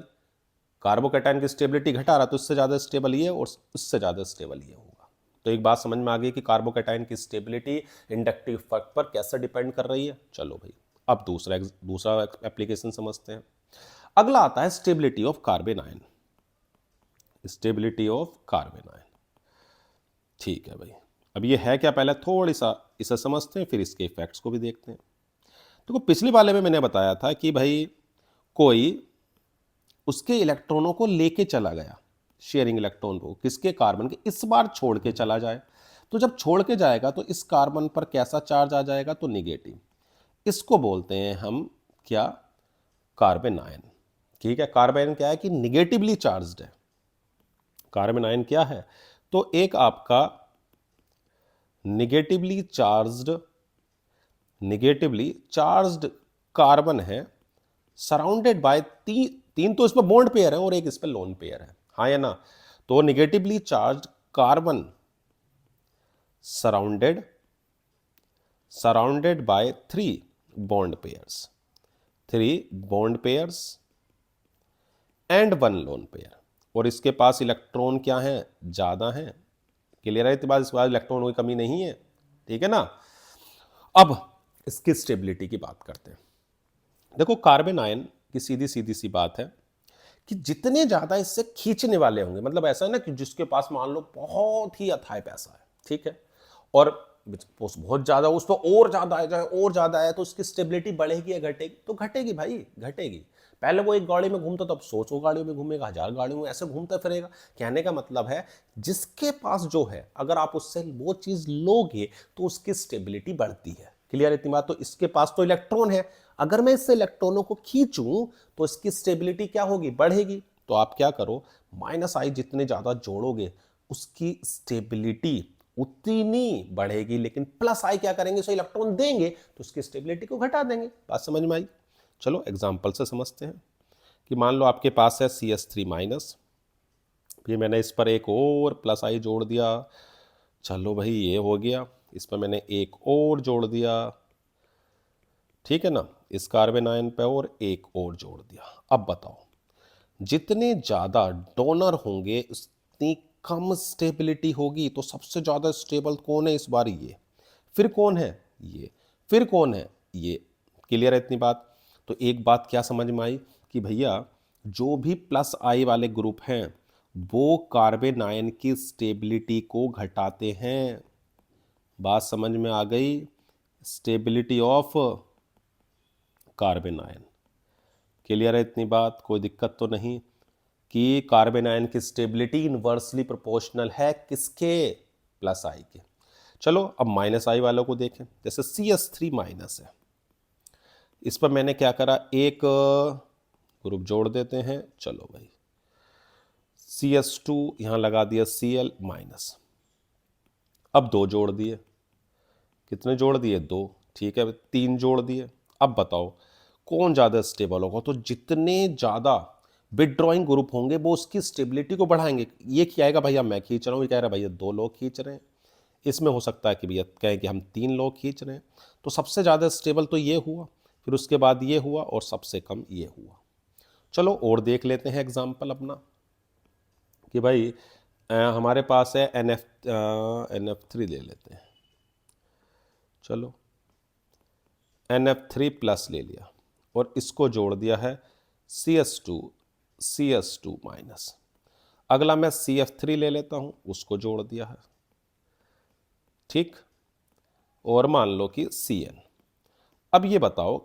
कार्बोकैटायन की स्टेबिलिटी घटा रहा तो इससे ज्यादा स्टेबल ये और इससे ज्यादा स्टेबल ये होगा। तो एक बात समझ में आ गई कि कार्बोकैटायन की स्टेबिलिटी इंडक्टिव इफेक्ट पर कैसे डिपेंड कर रही है। चलो भाई, अब दूसरा एप्लीकेशन समझते हैं। अगला आता है stability of carbon ion. Stability of carbon ion, ठीक है भाई। अब ये है क्या, पहले थोड़ी सा इसे समझते हैं, फिर इसके इफेक्ट्स को भी देखते हैं। तो पिछली वाले में मैंने बताया था कि भाई कोई उसके इलेक्ट्रॉनों को लेके चला गया, शेयरिंग इलेक्ट्रॉन को, किसके, कार्बन के, इस बार छोड़ के चला जाए, तो जब छोड़ के जाएगा तो इस कार्बन पर कैसा चार्ज आ जाएगा, तो निगेटिव। इसको बोलते हैं हम क्या, कार्बन आयन। ठीक है, कार्बन आयन क्या है कि निगेटिवली चार्ज्ड है। कार्बन आयन क्या है, तो एक आपका निगेटिवली चार्ज्ड कार्बन है, सराउंडेड बाय तीन तो इस पर बॉन्ड पेयर है और एक इस पर लोन पेयर है, हाँ या ना। तो negatively charged carbon surrounded by three bond pairs and one lone pair, और इसके पास इलेक्ट्रॉन क्या है, ज्यादा है। क्लियर है, इस बार इलेक्ट्रॉन की कमी नहीं है, ठीक है ना। अब इसकी स्टेबिलिटी की बात करते हैं। देखो, कार्बन आयन की सीधी सीधी सी बात है कि जितने ज्यादा इससे खींचने वाले होंगे, मतलब ऐसा है ना कि जिसके पास मान लो बहुत ही अथाह पैसा है, ठीक है, और बहुत ज्यादा उस पर और ज्यादा आ जाए, और ज्यादा आए, तो उसकी स्टेबिलिटी बढ़ेगी या घटेगी, तो घटेगी भाई, घटेगी। पहले वो एक गाड़ी में घूमता, तब 100 गाड़ियों में घूमेगा, 1000 गाड़ियों में ऐसे घूमता फिरेगा। कहने का मतलब है जिसके पास जो है, अगर आप उससे वो चीज लोगे तो उसकी स्टेबिलिटी बढ़ती है। क्लियर इतनी बात। तो इसके पास तो इलेक्ट्रॉन है, अगर मैं इससे इलेक्ट्रॉनों को खींचूं तो इसकी स्टेबिलिटी क्या होगी, बढ़ेगी। तो आप क्या करो, -I जितने ज्यादा जोड़ोगे उसकी स्टेबिलिटी उतनी बढ़ेगी, लेकिन +I क्या करेंगे, उसे इलेक्ट्रॉन देंगे तो उसकी स्टेबिलिटी को घटा देंगे। बात समझ में आई। चलो एग्जांपल से समझते हैं कि मान लो आपके पास है CH3-, फिर मैंने इस पर एक और +I जोड़ दिया, चलो भाई ये हो गया, इस पर मैंने एक और जोड़ दिया, ठीक है ना, इस कार्बन आयन पे और एक और जोड़ दिया। अब बताओ, जितने ज्यादा डोनर होंगे उतनी कम स्टेबिलिटी होगी। तो सबसे ज्यादा स्टेबल कौन है इस बार, ये, फिर कौन है ये, फिर कौन है ये। क्लियर है इतनी बात। तो एक बात क्या समझ में आई कि भैया जो भी +I वाले ग्रुप हैं वो कार्बन आयन की स्टेबिलिटी को घटाते हैं। बात समझ में आ गई। Stability of carbon ion, clear है इतनी बात, कोई दिक्कत तो नहीं कि कार्बन आयन की स्टेबिलिटी इनवर्सली प्रोपोर्शनल है किसके, +I के। चलो अब -I वालों को देखें, जैसे CH3- है, इस पर मैंने क्या करा, एक ग्रुप जोड़ देते हैं। चलो भाई, CH2 यहां लगा दिया, Cl-। अब 2 जोड़ दिए, कितने जोड़ दिए, 2, ठीक है, 3 जोड़ दिए। अब बताओ कौन ज़्यादा स्टेबल होगा, तो जितने ज़्यादा विदड्रॉइंग ग्रुप होंगे वो उसकी स्टेबिलिटी को बढ़ाएंगे। ये क्या आएगा, भैया मैं खींच रहा हूँ, ये कह रहा है भैया 2 लोग खींच रहे हैं, इसमें हो सकता है कि भैया कहें कि हम 3 लोग खींच रहे हैं। तो सबसे ज़्यादा स्टेबल तो ये हुआ, फिर उसके बाद ये हुआ, और सबसे कम ये हुआ। चलो और देख लेते हैं एग्जाम्पल अपना कि भाई हमारे पास है NF3 ले लेते हैं। चलो NF3+ ले लिया और इसको जोड़ दिया है CH2 अगला मैं CF3 ले लेता हूं, उसको जोड़ दिया है, ठीक, और मान लो कि Cn। अब ये बताओ,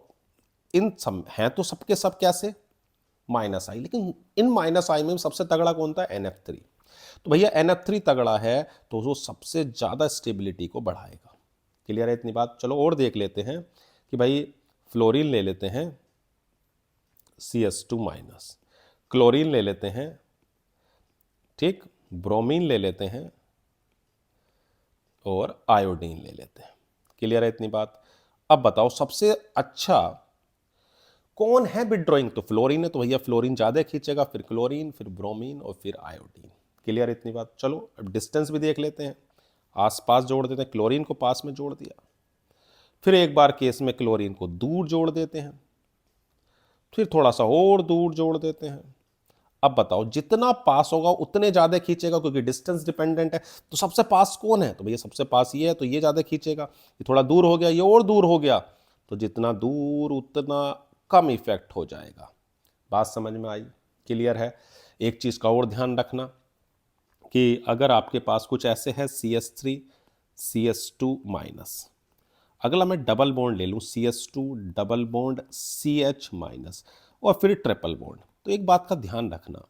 इन सब हैं तो सबके सब कैसे, -I, लेकिन इन -I में सबसे तगड़ा कौन था, NF3। तो भैया NF3 तगड़ा है तो वो सबसे ज्यादा स्टेबिलिटी को बढ़ाएगा। क्लियर है इतनी बात। चलो और देख लेते हैं कि भाई फ्लोरीन ले लेते हैं, CH2-, क्लोरीन ले लेते हैं, ठीक, ब्रोमीन ले लेते हैं, और आयोडीन ले लेते हैं। क्लियर है इतनी बात। अब बताओ सबसे अच्छा कौन है विड्रॉइंग? तो फ्लोरीन है, तो भैया फ्लोरीन ज्यादा खींचेगा, फिर क्लोरीन, फिर ब्रोमीन और फिर आयोडीन। क्लियर इतनी बात? चलो अब डिस्टेंस भी देख लेते हैं, आसपास जोड़ देते हैं, क्लोरीन को पास में जोड़ दिया, फिर एक बार केस में क्लोरीन को दूर जोड़ देते हैं, फिर थोड़ा सा और दूर जोड़ देते हैं। अब बताओ जितना पास होगा उतने ज्यादा खींचेगा, क्योंकि डिस्टेंस डिपेंडेंट है। तो सबसे पास कौन है? तो भैया सबसे पास ये है, तो ये ज्यादा खींचेगा। ये थोड़ा दूर हो गया, ये और दूर हो गया, तो जितना दूर उतना कम इफेक्ट हो जाएगा। बात समझ में आई? क्लियर है? एक चीज का और ध्यान रखना कि अगर आपके पास कुछ ऐसे है CH3 CH2 माइनस, अगला मैं डबल बॉन्ड ले लूं CH2 double bond CH minus और फिर ट्रिपल बॉन्ड, तो एक बात का ध्यान रखना,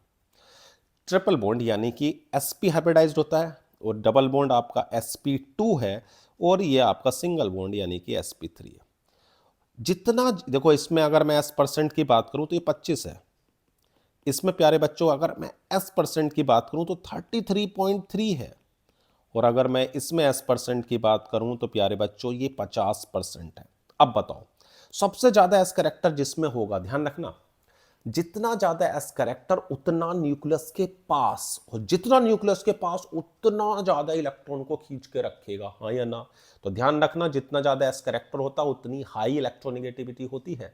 ट्रिपल बॉन्ड यानी कि sp हाइब्रिडाइज्ड होता है और डबल बॉन्ड आपका sp2 है और ये आपका सिंगल बॉन्ड यानी कि sp3 है। जितना देखो इसमें अगर मैं s% की बात करूं तो ये 25 है, इसमें प्यारे बच्चों अगर मैं s% की बात करूं तो 33.3 है, और अगर मैं इसमें s% की बात करूं तो प्यारे बच्चों ये 50% है। अब बताओ सबसे ज्यादा s करेक्टर जिसमें होगा, ध्यान रखना, जितना ज्यादा s करेक्टर उतना न्यूक्लियस के पास, और जितना न्यूक्लियस के पास उतना ज्यादा इलेक्ट्रॉन को खींच के रखेगा, हाँ या ना? तो ध्यान रखना जितना ज्यादा s करेक्टर होता है उतनी हाई इलेक्ट्रोनेगेटिविटी होती है,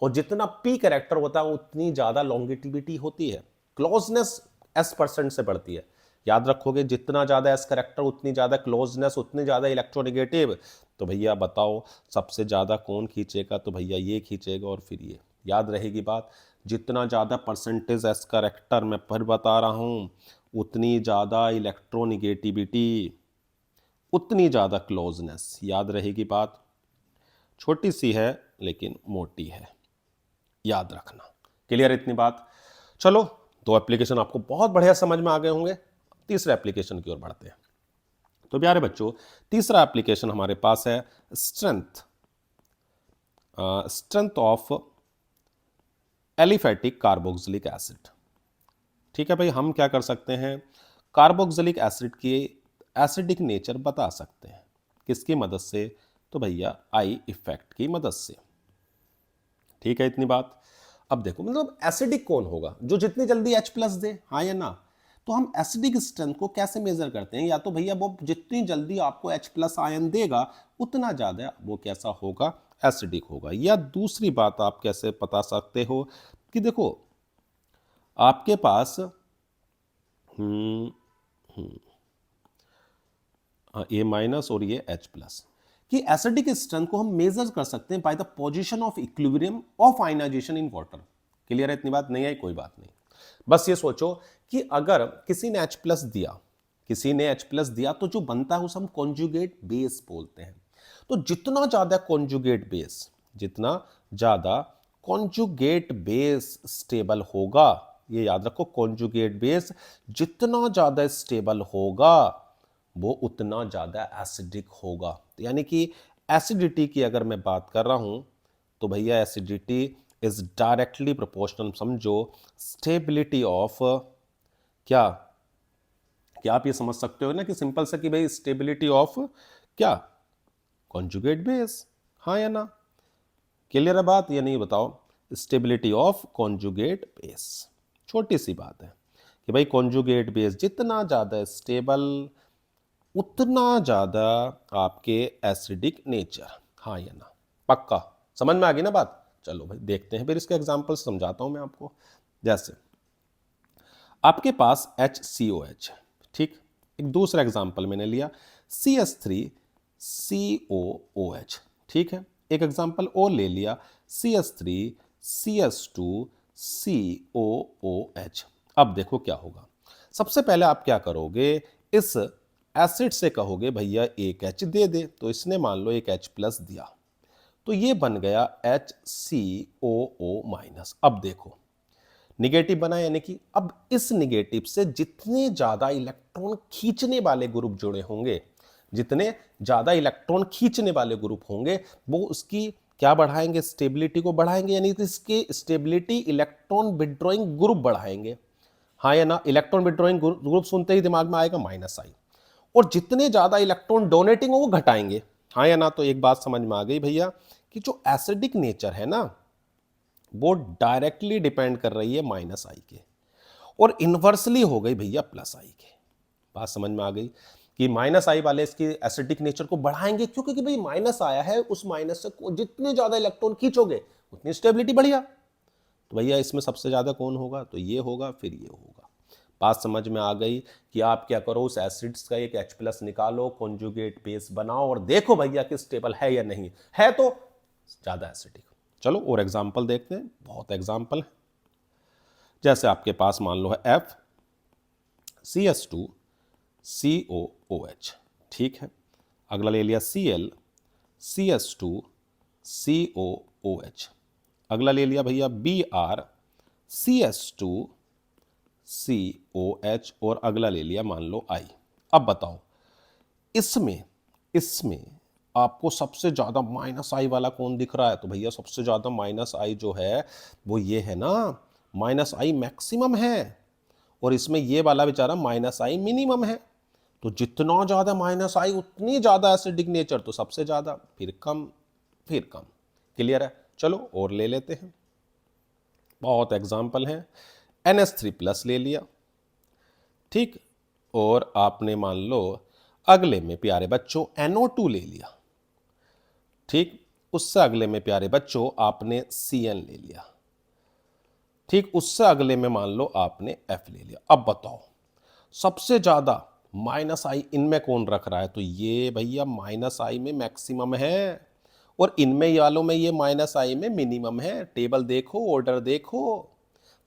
और जितना p करेक्टर होता है उतनी ज्यादा लॉन्गेटिविटी होती है। क्लोजनेस s% से बढ़ती है, याद रखोगे, जितना ज्यादा s करेक्टर उतनी ज्यादा क्लोजनेस, उतनी ज्यादा इलेक्ट्रोनेगेटिव। तो भैया बताओ सबसे ज्यादा कौन खींचेगा? तो भैया ये खींचेगा और फिर ये। याद रहेगी बात, जितना ज्यादा परसेंटेज s करेक्टर मैं फिर बता रहा हूं उतनी ज्यादा इलेक्ट्रोनिगेटिविटी, उतनी ज्यादा क्लोजनेस। याद रहेगी बात, छोटी सी है लेकिन मोटी है, याद रखना। क्लियर इतनी बात? चलो दो एप्लीकेशन आपको बहुत बढ़िया समझ में आ गए होंगे, तीसरे एप्लीकेशन की ओर बढ़ते हैं। तो प्यारे बच्चों तीसरा एप्लीकेशन हमारे पास है strength of aliphatic carboxylic acid. ठीक है भाई, हम क्या कर सकते हैं, कार्बोक्सिलिक एसिड की एसिडिक नेचर बता सकते हैं। किसकी मदद से? तो भैया आई इफेक्ट की मदद से। ठीक है इतनी बात? अब देखो मतलब एसिडिक कौन होगा? जो जितनी जल्दी H+ दे, हाँ या ना? तो हम एसिडिक स्ट्रेंथ को कैसे मेजर करते हैं? या तो भैया वो जितनी जल्दी आपको H+ आयन देगा उतना ज्यादा वो कैसा होगा, एसिडिक होगा। या दूसरी बात आप कैसे बता सकते हो कि देखो आपके पास A- और ये H+, कि एसिडिक स्ट्रेंथ को हम मेजर कर सकते हैं by the position of equilibrium of ionization in water. Clear है इतनी बात? नहीं आई? कोई बात नहीं, बस ये सोचो कि अगर किसी ने H+ दिया, किसी ने H+ दिया, तो जो बनता है उसे हम कॉन्जुगेट बेस बोलते हैं। तो जितना ज्यादा कॉन्जुगेट बेस, जितना ज्यादा कॉन्जुगेट बेस स्टेबल होगा, ये याद रखो, कॉन्जुगेट बेस जितना ज्यादा स्टेबल होगा वो उतना ज्यादा एसिडिक होगा। तो यानी कि एसिडिटी की अगर मैं बात कर रहा हूं तो भैया एसिडिटी इज डायरेक्टली प्रोपोर्शनल, समझो, स्टेबिलिटी ऑफ क्या, क्या आप ये समझ सकते हो ना कि सिंपल सा कि भाई स्टेबिलिटी ऑफ क्या, कॉन्जुगेट बेस, हाँ या ना? क्लियर है बात या नहीं बताओ? स्टेबिलिटी ऑफ कॉन्जुगेट बेस, छोटी सी बात है कि भाई कॉन्जुगेट बेस जितना ज्यादा स्टेबल उतना ज्यादा आपके एसिडिक नेचर, हाँ या ना? पक्का समझ में आ गई ना बात? चलो भाई देखते हैं फिर इसके एग्जांपल समझाता हूं मैं आपको। जैसे आपके पास HCOH, ठीक, एक दूसरा एग्जांपल मैंने लिया CH3COOH, ठीक है, एक एग्जांपल और ले लिया CH3CH2COOH। अब देखो क्या होगा, सबसे पहले आप क्या करोगे, इस एसिड से कहोगे भैया एक H दे दे, तो इसने मान लो एक H+ दिया, तो ये बन गया HCOO-। अब देखो निगेटिव बना, यानी कि अब इस निगेटिव से जितने ज्यादा इलेक्ट्रॉन खींचने वाले ग्रुप जुड़े होंगे, जितने ज्यादा इलेक्ट्रॉन खींचने वाले ग्रुप होंगे वो उसकी क्या बढ़ाएंगे, स्टेबिलिटी को बढ़ाएंगे, यानी कि इसके स्टेबिलिटी इलेक्ट्रॉन विड्रॉइंग ग्रुप बढ़ाएंगे, हाँ या ना? इलेक्ट्रॉन विड्रॉइंग ग्रुप सुनते ही दिमाग में आएगा -I, और जितने ज्यादा इलेक्ट्रॉन डोनेटिंग हो वो घटाएंगे, हाँ या ना? तो एक बात समझ में आ गई भैया कि जो एसिडिक नेचर है ना वो डायरेक्टली डिपेंड कर रही है माइनस आई के, और इन्वर्सली हो गई भैया प्लस आई के। बात समझ में आ गई कि माइनस आई वाले इसकी एसिडिक नेचर को बढ़ाएंगे, क्योंकि भाई माइनस आया है, उस माइनस से जितने ज्यादा इलेक्ट्रॉन खींचोगे उतनी स्टेबिलिटी बढ़िया। तो भैया इसमें सबसे ज्यादा कौन होगा, तो ये होगा, फिर ये होगा। बात समझ में आ गई कि आप क्या करो, उस एसिड्स का एक H+ निकालो, कॉन्जुगेट बेस बनाओ और देखो भैया कि स्टेबल है या नहीं है, तो ज्यादा एसिडिक। चलो और एग्जांपल देखते हैं, बहुत एग्जांपल है। जैसे आपके पास मान लो है FCS2COOH, ठीक है। अगला ले लिया ClCS2COOH, अगला ले लिया भैया BrCS2COH, और अगला ले लिया मान लो I। अब बताओ इसमें इसमें आपको सबसे ज्यादा माइनस आई वाला कौन दिख रहा है, तो भैया सबसे ज्यादा माइनस आई जो है वो ये है ना, माइनस आई मैक्सिमम है, और इसमें ये वाला बेचारा माइनस आई मिनिमम है। तो जितना ज्यादा माइनस आई उतनी ज्यादा एसिडिक नेचर, तो सबसे ज्यादा, फिर कम, फिर कम। क्लियर है। चलो और ले लेते हैं, बहुत एग्जाम्पल हैं। NH3+ ले लिया, ठीक, और आपने मान लो अगले में प्यारे बच्चों NO2 ले लिया, ठीक, उससे अगले में प्यारे बच्चों आपने Cn ले लिया, ठीक, उससे अगले में मान लो आपने F ले लिया। अब बताओ सबसे ज्यादा माइनस आई इनमें कौन रख रहा है, तो ये भैया माइनस आई में मैक्सिमम है, और इनमें वालों में ये माइनस आई में मिनिमम है। टेबल देखो, ऑर्डर देखो,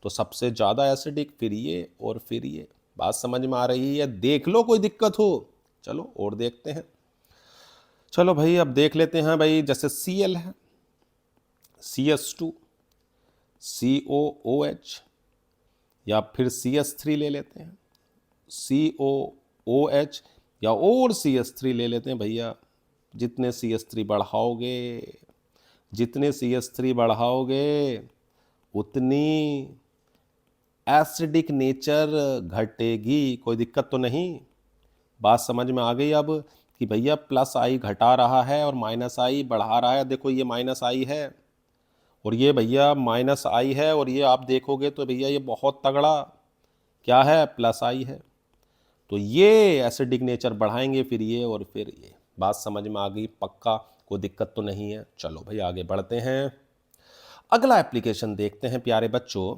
तो सबसे ज्यादा एसिडिक, फिर ये और फिर ये। बात समझ में आ रही है, देख लो कोई दिक्कत हो। चलो और देखते हैं। चलो भाई अब देख लेते हैं भाई, जैसे Cl है, CS2COOH, या फिर CS3 ले लेते हैं, COOH, या और CS3 ले लेते हैं भैया। जितने CS3 बढ़ाओगे, जितने CS3 बढ़ाओगे उतनी एसिडिक नेचर घटेगी। कोई दिक्कत तो नहीं। बात समझ में आ गई अब कि भैया प्लस आई घटा रहा है और माइनस आई बढ़ा रहा है। देखो ये माइनस आई है और ये भैया माइनस आई है, और ये आप देखोगे तो भैया ये बहुत तगड़ा क्या है, प्लस आई है। तो ये एसिडिक नेचर बढ़ाएंगे, फिर ये और फिर ये। बात समझ में आ गई पक्का, कोई दिक्कत तो नहीं है। चलो भाई आगे बढ़ते हैं, अगला एप्लीकेशन देखते हैं प्यारे बच्चों।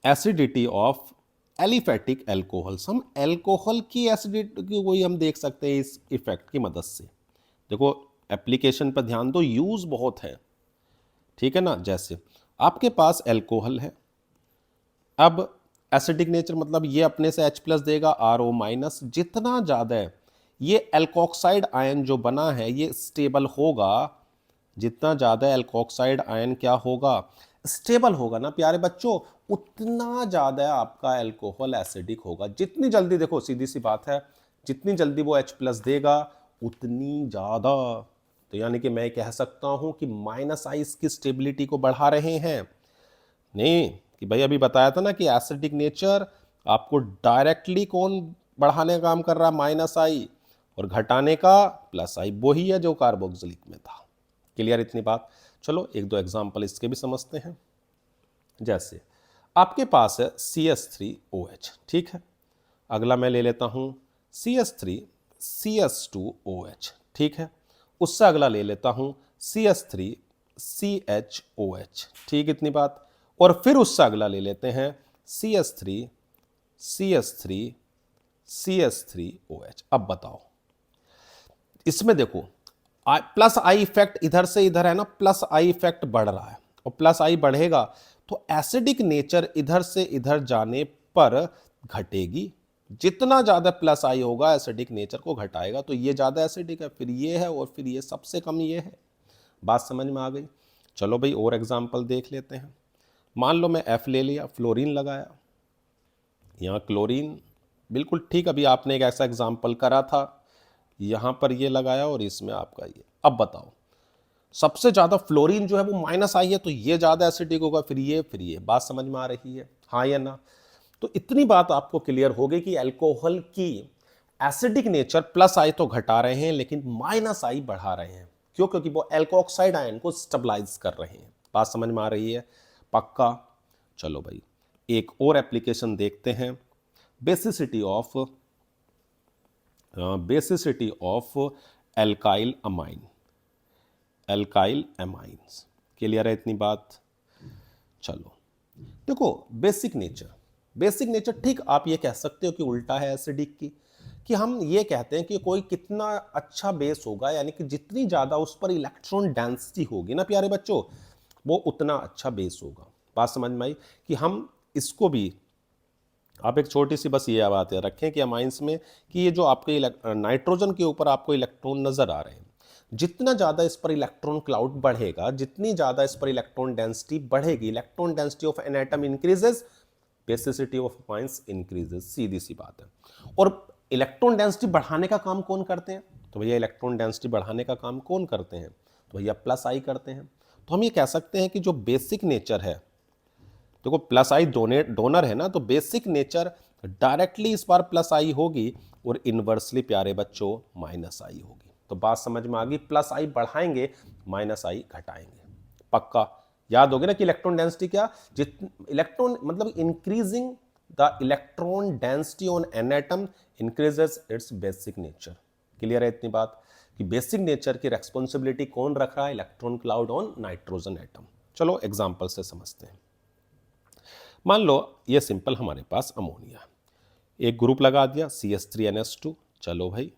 Acidity of aliphatic alcohols. हम एल्कोहल की एसिडिटी को ही हम देख सकते हैं इस इफेक्ट की मदद से। देखो एप्लीकेशन पर ध्यान दो, यूज बहुत है, ठीक है ना। जैसे आपके पास एल्कोहल है, अब एसिडिक नेचर मतलब ये अपने से H+ देगा, RO-, जितना ज़्यादा है ये एल्कोक्साइड आयन जो बना है ये स्टेबल होगा। जितना ज़्यादा एल्कोक्साइड आयन क्या होगा, स्टेबल होगा ना प्यारे बच्चों, उतना ज़्यादा आपका एल्कोहल एसिडिक होगा। जितनी जल्दी, देखो सीधी सी बात है, जितनी जल्दी वो H+ देगा उतनी ज़्यादा। तो यानी कि मैं कह सकता हूं कि माइनस आई की स्टेबिलिटी को बढ़ा रहे हैं। नहीं कि भाई अभी बताया था ना कि एसिडिक नेचर आपको डायरेक्टली कौन बढ़ाने का काम कर रहा है, माइनस आई, और घटाने का प्लस आई, वही है जो कार्बोक्सिलिक में था। क्लियर इतनी बात। चलो एक दो एग्जांपल इसके भी समझते हैं। जैसे आपके पास है CS3OH, ठीक है। अगला मैं ले लेता हूं CS3CS2OH, ठीक है। उससे अगला ले लेता हूं CS3CHOH, ठीक इतनी बात। और फिर उससे अगला ले लेते हैं CS3CH3OH। अब बताओ इसमें देखो प्लस आई इफेक्ट इधर से इधर है ना, प्लस आई इफेक्ट बढ़ रहा है, और प्लस आई बढ़ेगा तो एसिडिक नेचर इधर से इधर जाने पर घटेगी। जितना ज्यादा प्लस आई होगा एसिडिक नेचर को घटाएगा। तो ये ज्यादा एसिडिक है, फिर ये है, और फिर ये सबसे कम ये है। बात समझ में आ गई। चलो भाई और एग्जाम्पल देख लेते हैं। मान लो मैं F ले लिया, फ्लोरीन लगाया, यहाँ क्लोरीन, बिल्कुल ठीक। अभी आपने एक ऐसा एग्जाम्पल करा था, यहां पर ये लगाया और इसमें आपका ये। अब बताओ सबसे ज्यादा फ्लोरीन जो है वो माइनस आई है, तो ये ज्यादा एसिडिक होगा, फिर ये फिर ये। बात समझ में आ रही है, हाँ या ना। तो इतनी बात आपको क्लियर हो गई कि अल्कोहल की एसिडिक नेचर प्लस आई तो घटा रहे हैं, लेकिन माइनस आई बढ़ा रहे हैं। क्यों? क्योंकि वो एल्कोक्साइड आयन को स्टेबलाइज कर रहे हैं। बात समझ में आ रही है? पक्का। चलो भाई एक और एप्लीकेशन देखते हैं, basicity of alkyl amine, alkyl amines. Clear है इतनी बात? चलो देखो बेसिक नेचर ठीक आप ये कह सकते हो कि उल्टा है एसिडिक की, कि हम ये कहते हैं कि कोई कितना अच्छा बेस होगा, यानी कि जितनी ज्यादा उस पर इलेक्ट्रॉन डेंसिटी होगी ना प्यारे बच्चों, वो उतना अच्छा बेस होगा। बात समझ में आई? कि हम इसको भी, आप एक छोटी सी बस ये बात याद रखें कि अमाइंस में कि ये जो आपके नाइट्रोजन के ऊपर आपको इलेक्ट्रॉन नजर आ रहे हैं, जितना ज़्यादा इस पर इलेक्ट्रॉन क्लाउड बढ़ेगा, जितनी ज़्यादा इस पर इलेक्ट्रॉन डेंसिटी बढ़ेगी, electron density of an atom increases, basicity of amines increases. सीधी सी बात है। और इलेक्ट्रॉन डेंसिटी बढ़ाने का काम कौन करते हैं? तो भैया इलेक्ट्रॉन डेंसिटी बढ़ाने का काम कौन करते हैं? तो भैया प्लस आई करते हैं। तो हम ये कह सकते हैं कि जो बेसिक नेचर है, देखो प्लस आई डोनर है ना, तो बेसिक नेचर डायरेक्टली इस बार प्लस आई होगी और इनवर्सली प्यारे बच्चों माइनस आई होगी। तो बात समझ में आ गई? प्लस आई बढ़ाएंगे, माइनस आई घटाएंगे। पक्का याद होगा ना कि इलेक्ट्रॉन डेंसिटी क्या, इलेक्ट्रॉन मतलब increasing the electron density on an atom increases it's basic nature. Clear है इतनी बात? कि बेसिक नेचर की रेस्पॉन्सिबिलिटी कौन रख रहा है? Electron cloud on nitrogen atom. चलो एग्जांपल से समझते हैं। मान लो ये सिंपल हमारे पास अमोनिया, एक ग्रुप लगा दिया CH3NH2, चलो भाई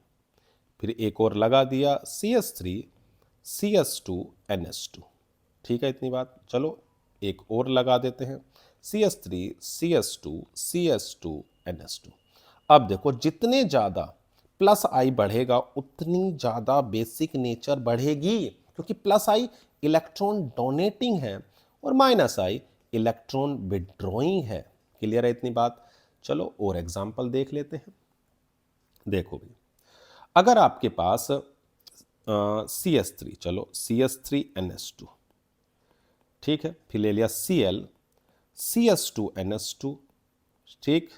फिर एक और लगा दिया CH3CH2NH2, ठीक है इतनी बात। चलो एक और लगा देते हैं CH3CH2CH2NH2। अब देखो जितने ज़्यादा प्लस आई बढ़ेगा उतनी ज़्यादा बेसिक नेचर बढ़ेगी, क्योंकि प्लस आई इलेक्ट्रॉन डोनेटिंग है और माइनस आई इलेक्ट्रॉन विड्रॉइंग है। क्लियर है इतनी बात? चलो और एग्जांपल देख लेते हैं। देखो भाई अगर आपके पास CH3, चलो CH3NH2, ठीक है, फिर ले लिया CH2NH2, ठीक,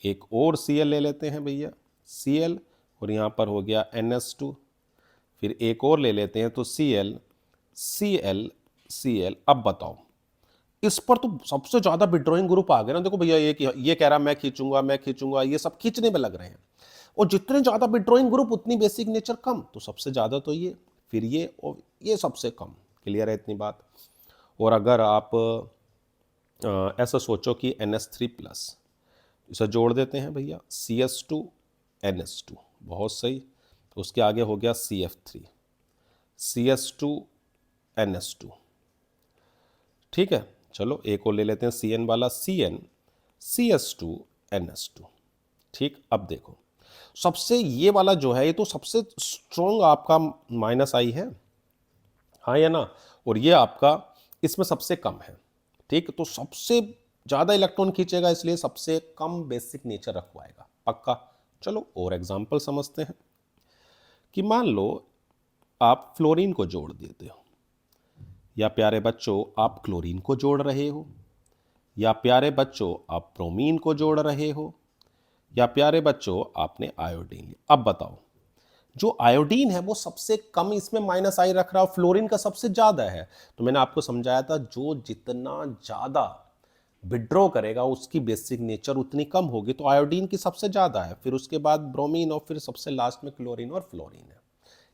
एक और Cl ले लेते हैं भैया Cl, और यहां पर हो गया NH2, फिर एक और ले लेते हैं तो Cl Cl Cl। अब बताओ इस पर तो सबसे ज्यादा विड्रॉइंग ग्रुप आ गया ना। देखो भैया ये कह रहा मैं खींचूंगा, ये सब खींचने में लग रहे हैं, और जितने ज्यादा विड्रॉइंग ग्रुप उतनी बेसिक नेचर कम, तो सबसे ज्यादा तो ये, फिर ये और ये सबसे कम। क्लियर है इतनी बात? और अगर आप ऐसा सोचो कि NH3+, इसे जोड़ देते हैं भैया CH2NH2, बहुत सही, तो उसके आगे हो गया CF3 CH2NH2, ठीक है। चलो एक और ले लेते हैं CN वाला CN CH2NH2, ठीक। अब देखो सबसे ये वाला जो है ये तो सबसे स्ट्रॉन्ग आपका माइनस आई है, हाँ या ना, और ये आपका इसमें सबसे कम है, ठीक। तो सबसे ज्यादा इलेक्ट्रॉन खींचेगा, इसलिए सबसे कम बेसिक नेचर रखवाएगा। पक्का। चलो और एग्जांपल समझते हैं कि मान लो आप फ्लोरीन को जोड़ देते हो, या प्यारे बच्चों आप क्लोरीन को जोड़ रहे हो, या प्यारे बच्चों आप ब्रोमीन को जोड़ रहे हो, या प्यारे बच्चों आपने आयोडीन लिया। अब बताओ जो आयोडीन है वो सबसे कम इसमें माइनस आई रख रहा है, फ्लोरीन का सबसे ज्यादा है। तो मैंने आपको समझाया था जो जितना ज्यादा विड्रॉ करेगा उसकी बेसिक नेचर उतनी कम होगी, तो आयोडीन की सबसे ज्यादा है, फिर उसके बाद ब्रोमीन, और फिर सबसे लास्ट में क्लोरीन और फ्लोरीन है।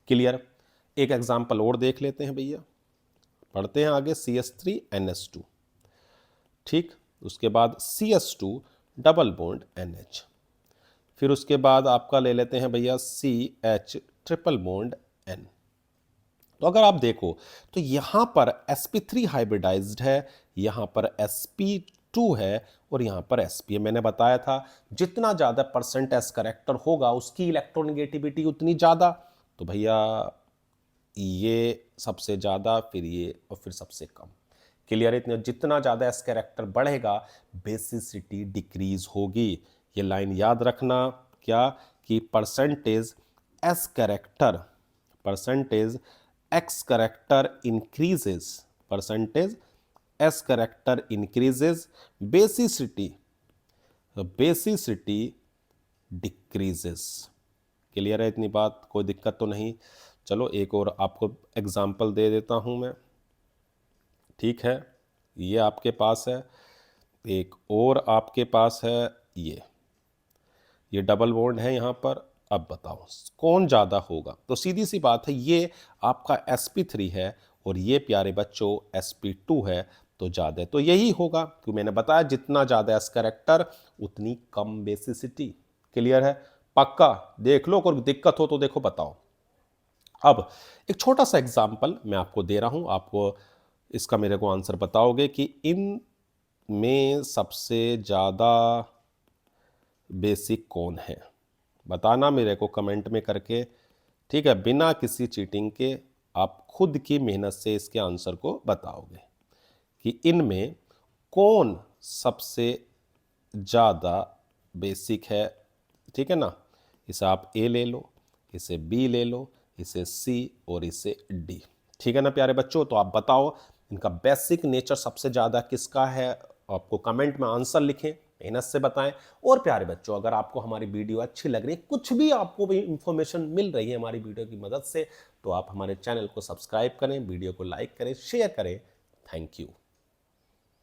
क्लियर? एक एग्जाम्पल और देख लेते हैं भैया, पढ़ते हैं आगे। CH3NH2, ठीक, उसके बाद CH2 डबल बॉन्ड NH, फिर उसके बाद आपका ले लेते हैं भैया CH ट्रिपल बॉन्ड N। तो अगर आप देखो तो यहां पर sp3 हाइब्रिडाइज्ड है, यहां पर sp2 है, और यहां पर sp है। मैंने बताया था जितना ज्यादा परसेंट s करेक्टर होगा उसकी इलेक्ट्रोनेगेटिविटी उतनी ज्यादा। तो भैया ये सबसे ज्यादा, फिर ये, और फिर सबसे कम। क्लियर है इतने? जितना ज्यादा एस कैरेक्टर बढ़ेगा बेसिसिटी डिक्रीज होगी। ये लाइन याद रखना क्या, कि percentage S character, percentage x character increases, percentage S character increases, basicity basicity decreases. Clear है इतनी बात? कोई दिक्कत तो नहीं? चलो एक और आपको एग्जाम्पल दे देता हूँ मैं, ठीक है। ये आपके पास है, एक और आपके पास है, ये डबल बॉन्ड है यहाँ पर। अब बताओ कौन ज़्यादा होगा? तो सीधी सी बात है, ये आपका sp3 है और ये प्यारे बच्चों sp2 है, तो ज़्यादा तो यही होगा, क्योंकि मैंने बताया जितना ज़्यादा एस कैरेक्टर उतनी कम बेसिसिटी। क्लियर है? पक्का देख लो, कोई दिक्कत हो तो देखो बताओ। अब एक छोटा सा एग्जाम्पल मैं आपको दे रहा हूँ, आपको इसका मेरे को आंसर बताओगे कि इन में सबसे ज़्यादा बेसिक कौन है। बताना मेरे को कमेंट में करके, ठीक है, बिना किसी चीटिंग के आप खुद की मेहनत से इसके आंसर को बताओगे कि इनमें कौन सबसे ज़्यादा बेसिक है। ठीक है ना? इसे आप ए ले लो, इसे बी ले लो, इसे सी और इसे डी। ठीक है ना प्यारे बच्चों? तो आप बताओ इनका बेसिक नेचर सबसे ज़्यादा किसका है। आपको कमेंट में आंसर लिखें, मेहनत से बताएं। और प्यारे बच्चों, अगर आपको हमारी वीडियो अच्छी लग रही है, कुछ भी आपको भी इंफॉर्मेशन मिल रही है हमारी वीडियो की मदद से, तो आप हमारे चैनल को सब्सक्राइब करें, वीडियो को लाइक करें, शेयर करें। Thank you.